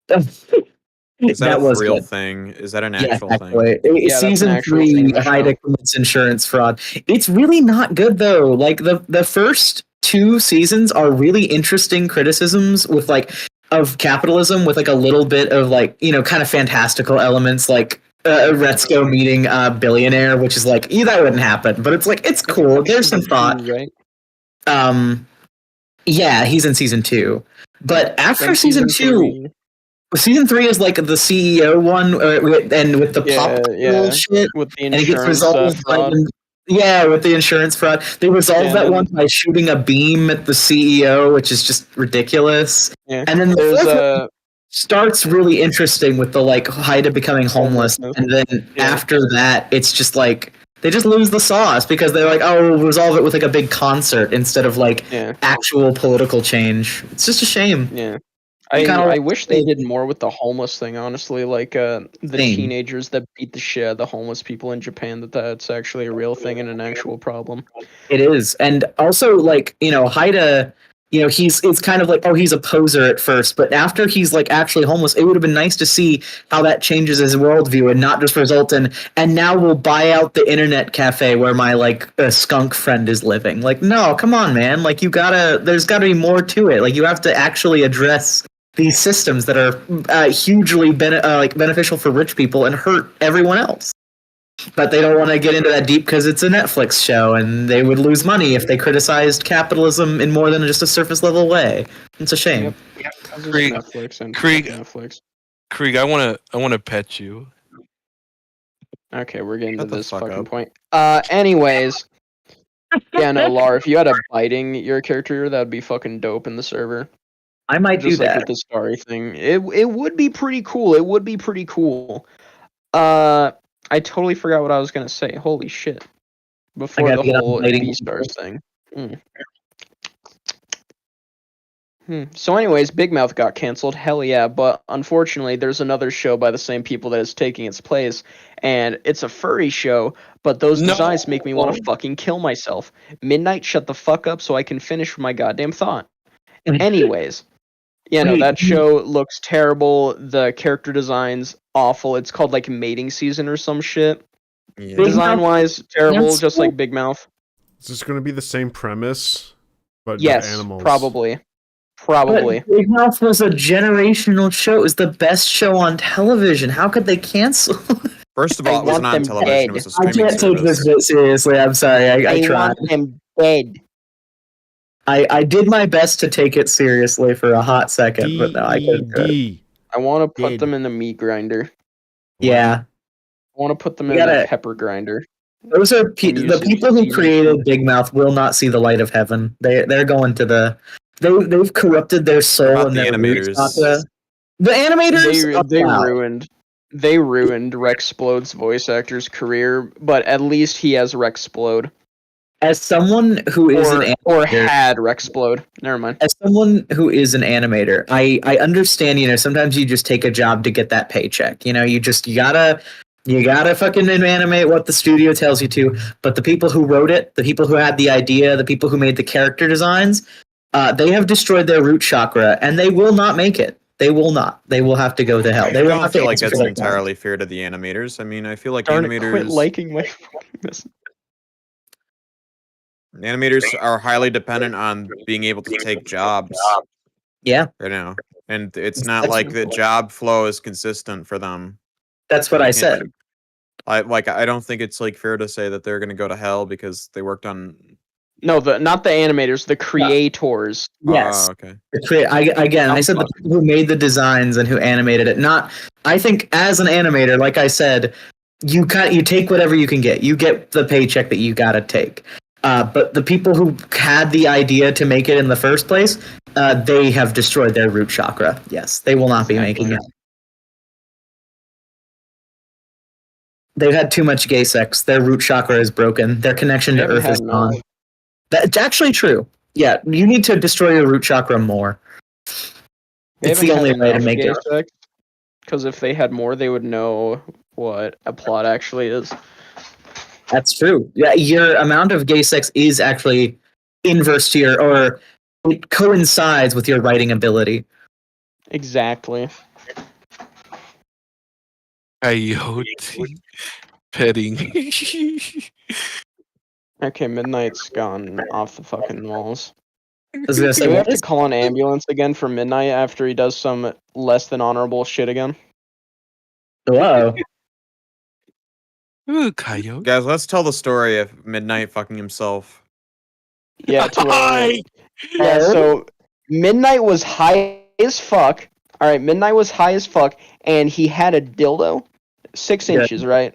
Is that
That
a
was
real
good.
thing? Is that an
Yeah,
actual thing?
actually.
Yeah, that's an
Season
actual thing
3,
in the show.
Haida commits insurance fraud. It's really not good though. Like the first 2 seasons are really interesting criticisms with like of capitalism with like a little bit of like, kind of fantastical elements like Retzko meeting a billionaire, which is like, that wouldn't happen, but it's like, it's cool. There's some thought.
Right?
Yeah, he's in season 2. But after
Then
season 2, season 3 is like the CEO one, and with the pop shit,
with the
and it gets
insurance
resolved
fraud.
with the insurance fraud. They resolve that one by shooting a beam at the CEO, which is just ridiculous.
Yeah.
And then the
There's
fourth one starts really interesting with the like Haida becoming homeless, and then after that, it's just like they just lose the sauce because they're like, oh, we'll resolve it with like a big concert instead of like actual political change. It's just a shame.
Yeah. I wish they did more with the homeless thing, honestly. Like the teenagers that beat the shit out of the homeless people in Japan, that's actually a real thing and an actual problem.
It is. And also like, Haida, it's kind of like, oh, he's a poser at first, but after he's like actually homeless, it would have been nice to see how that changes his worldview and not just result in, and now we'll buy out the internet cafe where my like skunk friend is living. Like, no, come on, man. Like there's gotta be more to it. Like you have to actually address these systems that are hugely beneficial for rich people and hurt everyone else. But they don't want to get into that deep because it's a Netflix show, and they would lose money if they criticized capitalism in more than just a surface level way. It's a shame.
Yep.
Netflix. Krieg, I wanna pet you.
Okay, we're getting to this fucking
up.
point. Anyways. Yeah, no, Lar, if you had a biting your character, that'd be fucking dope in the server.
I might
Just
do
like
that.
with the starry thing. It would be pretty cool. I totally forgot what I was gonna say. Holy shit. Before the whole B-Stars thing. So anyways, Big Mouth got canceled. Hell yeah, but unfortunately there's another show by the same people that is taking its place, and it's a furry show, but those designs make me want to fucking kill myself. Midnight, shut the fuck up so I can finish my goddamn thought. Anyways, that show looks terrible. The character design's awful. It's called like Mating Season or some shit.
Yeah.
Design-wise, terrible, just like Big Mouth.
Is this going to be the same premise, but
Yes,
with animals?
Probably.
But Big Mouth was a generational show. It was the best show on television. How could they cancel?
First of all, it wasn't on television. It was a streaming
I can't take this bit seriously. I'm sorry. I tried.
Want them dead.
I did my best to take it seriously for a hot second, but no, I couldn't do it.
I want to put them in the meat grinder.
Yeah.
I want to put them in the pepper grinder.
Those are the people who created Big Mouth will not see the light of heaven. They're going to they've corrupted their soul and
the
their
animators.
The animators
they ruined Rexplode's voice actor's career, but at least he has Rexplode.
As someone who is an animator,
or had Rexplode. Never mind.
As someone who is an animator, I understand, sometimes you just take a job to get that paycheck. You gotta fucking animate what the studio tells you to. But the people who wrote it, the people who had the idea, the people who made the character designs, they have destroyed their root chakra, and they will not make it. They will not. They will have to go to hell. They will
don't feel like that's entirely fair to the animators. I mean, I feel like animators.
Quit liking my this.
Animators are highly dependent on being able to take jobs.
Yeah.
Right now. and it's not like the job flow is consistent for them.
That's what I said.
I don't think it's like fair to say that they're going to go to hell because they worked on.
No, not the animators, the creators.
Yes.
Okay.
I said the people who made the designs and who animated it. Not, I think as an animator, like I said, you take whatever you can get. You get the paycheck that you gotta take. But the people who had the idea to make it in the first place, they have destroyed their root chakra. Yes, they will not be making it. They've had too much gay sex. Their root chakra is broken. Their connection to Earth is gone. That's actually true. Yeah, you need to destroy your root chakra more. It's the only way to make it.
Because if they had more, they would know what a plot actually is.
That's true. Yeah, your amount of gay sex is actually inverse to or it coincides with your writing ability.
Exactly.
Coyote petting.
Okay, Midnight's gone off the fucking walls.
I was gonna say,
Do we have to call an ambulance again for Midnight after he does some less than honorable shit again?
Hello.
Ooh, coyote.
Guys, let's tell the story of Midnight fucking himself.
Yeah, yeah, so Midnight was high as fuck. Alright, Midnight was high as fuck, and he had a dildo. 6 inches, right?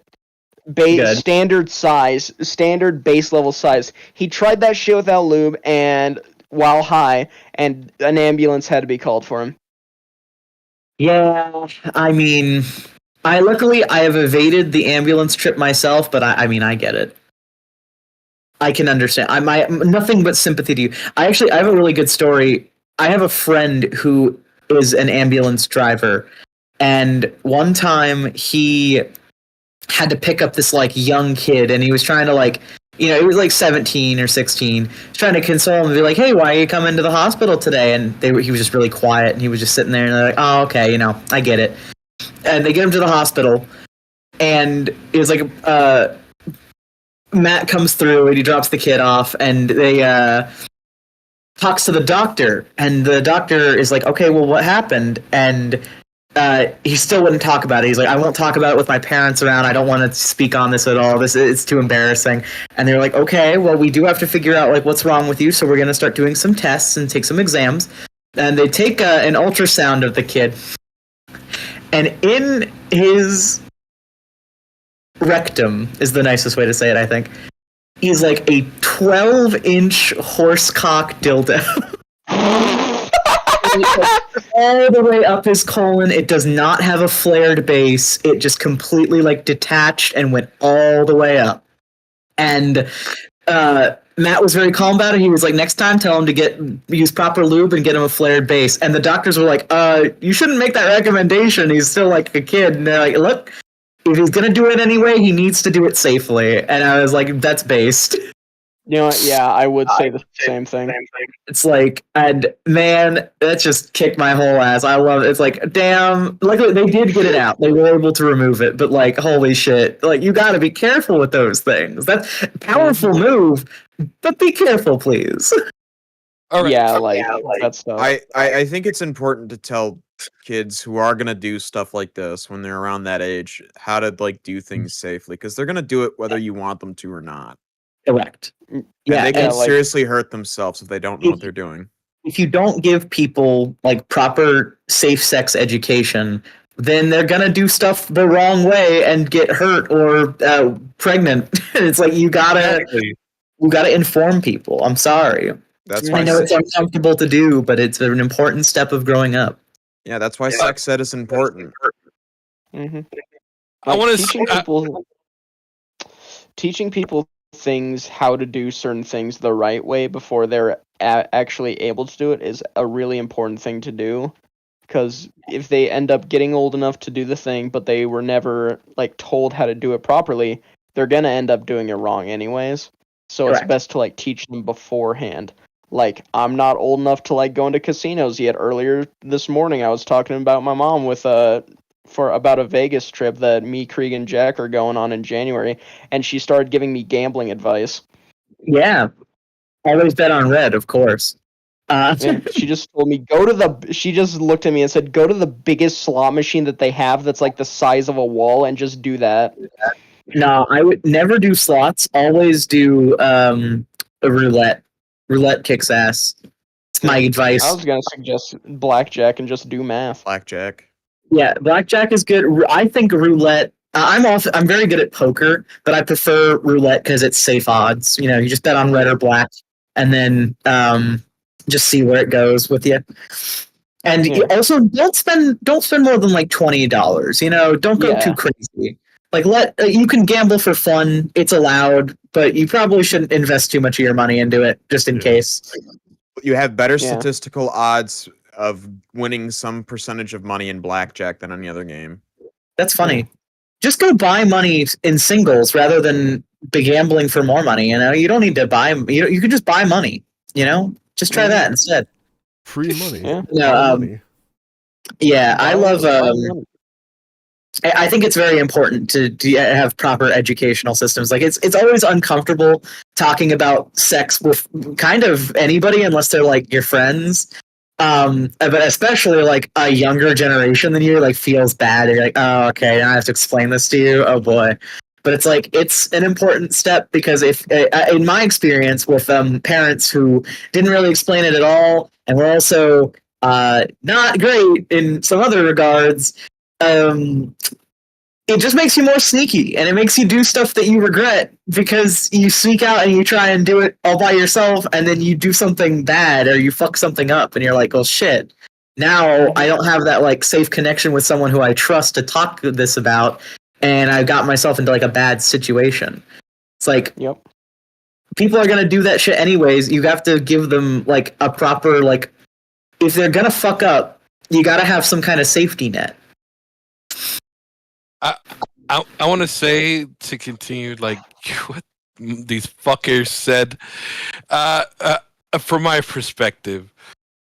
Standard size, standard base level size. He tried that shit without lube, and while high, and an ambulance had to be called for him.
Yeah, I mean, luckily I have evaded the ambulance trip myself, but I mean, I get it. I can understand. Nothing but sympathy to you. I have a really good story. I have a friend who is an ambulance driver, and one time he had to pick up this like young kid, and he was trying to he was like 17 or 16. He's trying to console him and be like, "Hey, why are you coming to the hospital today?" And he was just really quiet, and he was just sitting there, and they're like, "Oh, okay, I get it." And they get him to the hospital, and it was like Matt comes through, and he drops the kid off, and they talks to the doctor, and the doctor is like, "Okay, well, what happened?" And he still wouldn't talk about it. He's like, "I won't talk about it with my parents around. I don't want to speak on this at all. It's too embarrassing." And they're like, "Okay, well, we do have to figure out what's wrong with you. So we're gonna start doing some tests and take some exams." And they take an ultrasound of the kid, and in his rectum is the nicest way to say it, I think. He's like a 12-inch horsecock dildo. All the way up his colon. It does not have a flared base. It just completely detached and went all the way up. And Matt was very calm about it. He was like, "Next time, tell him to use proper lube and get him a flared base." And the doctors were like, "You shouldn't make that recommendation. He's still like a kid." And they're like, "Look, if he's gonna do it anyway, he needs to do it safely." And I was like, "That's based."
You know what? Yeah, I would say the same thing.
It's like, and man, that just kicked my whole ass. I love it. It's like, damn. Luckily, they did get it out. They were able to remove it. But holy shit! You got to be careful with those things. That's a powerful move, but be careful, please.
All right.
Yeah, that stuff.
I think it's important to tell kids who are gonna do stuff like this when they're around that age how to do things safely, because they're gonna do it whether you want them to or not.
Correct.
Yeah, they can seriously hurt themselves if they don't know what they're doing.
If you don't give people proper safe sex education, then they're gonna do stuff the wrong way and get hurt or pregnant. It's like you gotta inform people. I'm sorry.
That's why
I know it's uncomfortable to do, but it's an important step of growing up.
Yeah, that's why sex ed is important.
Mm-hmm.
I want
to teaching people things, how to do certain things the right way before they're actually able to do it is a really important thing to do, because if they end up getting old enough to do the thing but they were never told how to do it properly, they're gonna end up doing it wrong anyways. So Correct. It's best to teach them beforehand. I'm not old enough to go into casinos yet. Earlier this morning I was talking about my mom with about a Vegas trip that me, Krieg, and Jack are going on in January, and she started giving me gambling advice.
Yeah. Always bet on red, of course.
Yeah, she just told me she just looked at me and said, "Go to the biggest slot machine that they have that's like the size of a wall and just do that."
No, I would never do slots. Always do a roulette. Roulette kicks ass. It's my advice.
I was gonna suggest blackjack and just do math.
Blackjack.
Yeah, blackjack is good. I think roulette. I'm very good at poker, but I prefer roulette because it's safe odds. You know, you just bet on red or black, and then just see where it goes with you. And also, don't spend more than like $20. You know, don't go too crazy. Like you can gamble for fun; it's allowed, but you probably shouldn't invest too much of your money into it, just in case.
You have better statistical odds of winning some percentage of money in blackjack than any other game.
That's funny. Just go buy money in singles rather than be gambling for more money. You know, you don't need to buy. You can just buy money. You know, just try that instead.
Free money.
Yeah, I love. I think it's very important to have proper educational systems. Like it's always uncomfortable talking about sex with kind of anybody unless they're like your friends. But especially like a younger generation than you, like feels bad. You're like, oh, okay, now I have to explain this to you. Oh boy. But it's like it's an important step because if, in my experience with parents who didn't really explain it at all, and were also not great in some other regards, it just makes you more sneaky, and it makes you do stuff that you regret because you sneak out and you try and do it all by yourself, and then you do something bad or you fuck something up, and you're like, "Oh shit!" Now I don't have that like safe connection with someone who I trust to talk this about, and I got myself into like a bad situation. It's like, people are gonna do that shit anyways. You have to give them like a proper like, if they're gonna fuck up, you gotta have some kind of safety net.
I want to say, to continue like what these fuckers said, from my perspective,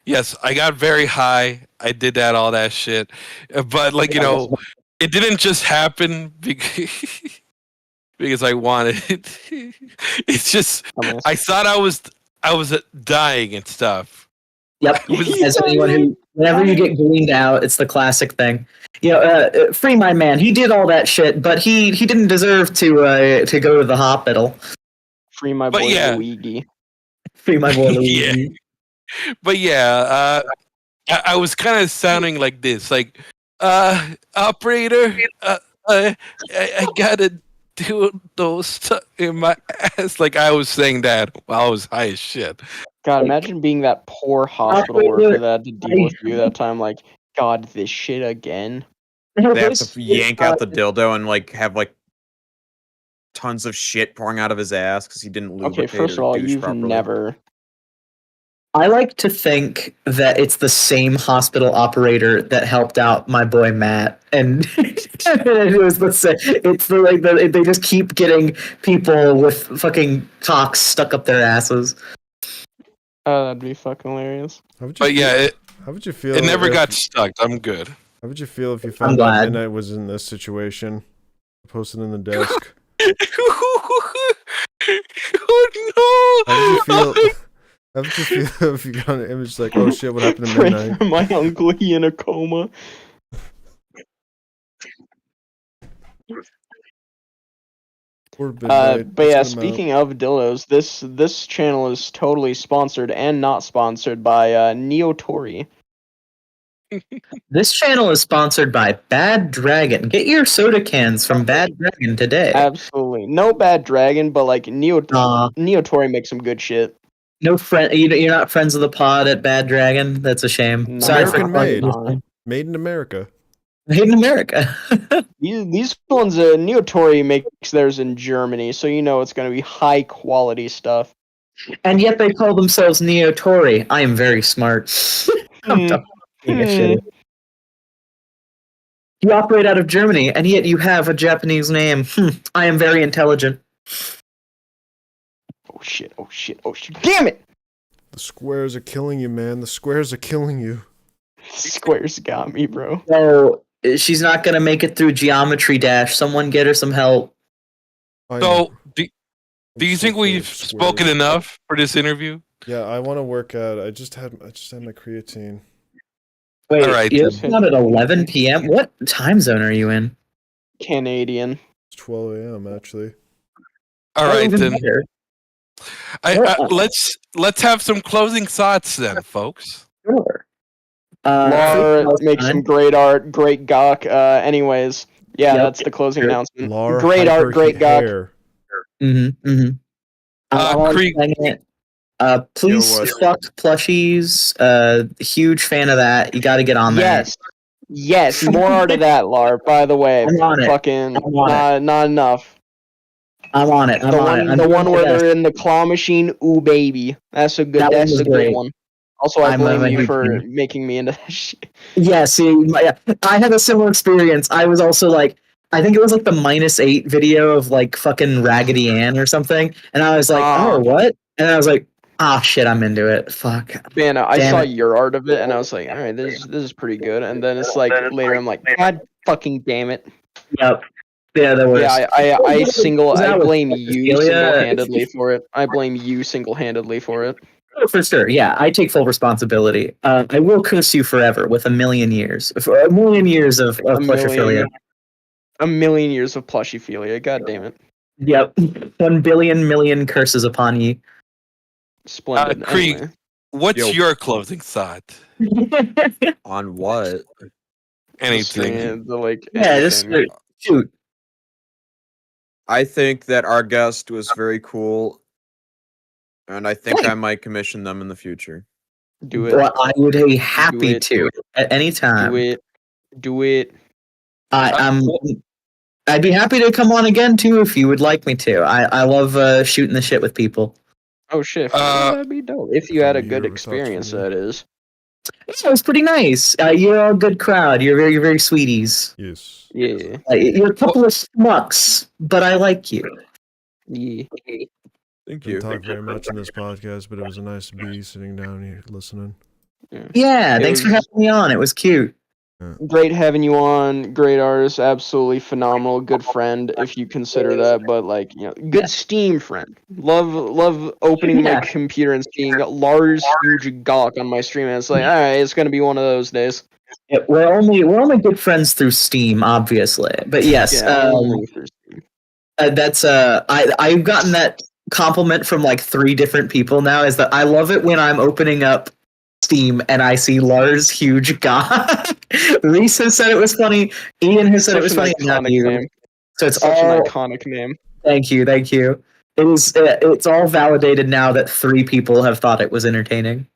yes, I got very high. I did all that shit, but like, you know, it didn't just happen because I wanted it. It's just I thought I was dying and stuff.
Yep. As anyone who, whenever you get gleaned out, it's the classic thing. You know, free my man. He did all that shit, but he didn't deserve to go to the hospital.
Free my boy Luigi.
Free my boy Luigi.
But I was kind of sounding like this, like, operator, I gotta do those stuff in my ass. Like I was saying that while I was high as shit.
God, imagine being that poor hospital worker that had to deal with you that time. Like, God, this shit again.
They have to yank out the dildo and like have like tons of shit pouring out of his ass because he didn't lubricate.
Okay, first of all, you've never.
I like to think that it's the same hospital operator that helped out my boy Matt, and it was they just keep getting people with fucking cocks stuck up their asses.
Oh, that'd be fucking hilarious.
How would you feel?
It never got stuck. I'm good.
How would you feel if you found out Midnight was in this situation? Posted in the desk.
Oh no!
How would you feel if you got an image like, oh shit, what happened to Midnight?
My uncle, he in a coma. But yeah, speaking of dildos, this channel is totally sponsored and not sponsored by Neotori.
This channel is sponsored by Bad Dragon. Get your soda cans from Bad Dragon today.
Absolutely. No Bad Dragon, but like Neotori makes some good shit.
No friend, you're not friends of the pod at Bad Dragon? That's a shame.
No.
Sorry
American
for
made. Made in America.
Made in America.
These ones, Neotori makes theirs in Germany, so you know it's going to be high quality stuff.
And yet they call themselves Neotori. I am very smart. You operate out of Germany, and yet you have a Japanese name. I am very intelligent.
Oh shit, oh shit, oh shit. Damn it!
The squares are killing you, man. The squares are killing you.
Squares got me, bro.
So, she's not going to make it through Geometry Dash. Someone get her some help.
So, do you think we've spoken enough for this interview?
Yeah, I want to work out. I just had my creatine.
Wait,
All right,
you're
then.
not at 11 p.m. What time zone are you in?
Canadian.
It's 12 a.m. actually.
All right,
even
then.
better.
Let's have some closing thoughts then, folks.
Sure.
Lar
first
makes
time.
some great art, great gawk. Anyways, yeah,
Yep.
that's the closing
Sure.
announcement.
Lar
Great art, great gawk.
Hyperhair.
Creek-
Please
what?
fuck plushies. Huge fan of that. You got to get on there.
Yes, more art of that, Lar. By the way,
I'm on it.
fucking
I'm on
not enough.
I'm on it.
The one where they're in the claw machine. Ooh, baby, that's a good.
That one
That's
was
a
great.
good one. Also, I
I'm
blame
a
you
huge
for
fan.
making me into that shit.
Yeah, see, I had a similar experience. I was also like, I think it was like the -8 video of like fucking Raggedy Ann or something, and I was like, oh, what? And I was like, ah, shit, I'm into it. Fuck.
Man, I
Damn
saw
it.
your art of it, and I was like, all right, this is pretty good. And then it's like later, I'm like, God fucking damn it.
Yep. Yeah, there was.
Yeah, I blame you
Ophelia.
single-handedly for it. I blame you single-handedly for it.
Oh, for sure. Yeah, I take full responsibility. I will curse you forever with a million years. For a million years of plushophilia.
A million years of plushophilia. God damn it.
Yep. 1 billion million curses upon ye.
Splendid.
Krieg,
Anyway.
what's
Yo.
your closing thought?
On what?
Anything.
Yeah, just
anything.
shoot.
I think that our guest was very cool, and I think I might commission them in the future.
Do it.
Well, I would be happy
it.
to at any time.
Do it.
I'd be happy to come on again too if you would like me to. I love shooting the shit with people.
Oh shit. That'd be dope. If you had a good experience, that is.
It was pretty nice. You're all a good crowd. You're very, very sweeties.
Yes.
Yeah.
You're a couple of schmucks, but I like you.
Yeah.
Thank
Didn't
you.
talk very much in this podcast, but it was nice to be sitting down here listening.
Yeah, thanks for having me on. It was cute.
Great having you on. Great artist, absolutely phenomenal. Good friend, if you consider that. But like, good Steam friend. Love opening my computer and seeing Lars huge gawk on my stream. And it's like, all right, it's gonna be one of those days.
Yeah, we're only good friends through Steam, obviously. But yes, that's I've gotten that compliment from like 3 different people now. Is that I love it when I'm opening up Steam and I see Lars huge god. Reese has said it was funny. Ian has said it was funny. Not you.
Name.
So it's
such
all
an iconic name.
Thank you. It's all validated now that 3 people have thought it was entertaining.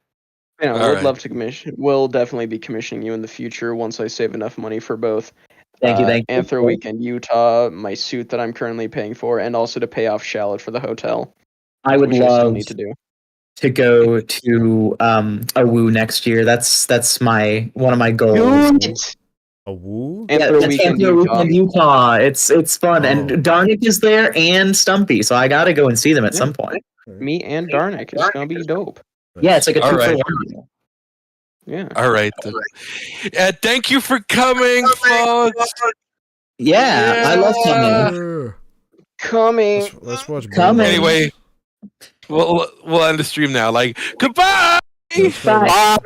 Yeah, we'd love to commission. We'll definitely be commissioning you in the future once I save enough money for both.
Thank you.
Anthro Weekend Utah, my suit that I'm currently paying for, and also to pay off Shallot for the hotel.
I would love
I still need to do.
To go to a Woo next year. That's one of my goals.
A Woo?
Anthro Weekend
Utah. It's fun, and Darnick is there and Stumpy, so I gotta go and see them at some point.
Me and Darnick, it's gonna be dope.
Yeah, it's like a 2 for 1.
Yeah.
All right. Thank you for coming, folks.
Yeah, I love coming.
Let's watch.
Coming.
Anyway, we'll end the stream now. Like, goodbye.
Bye.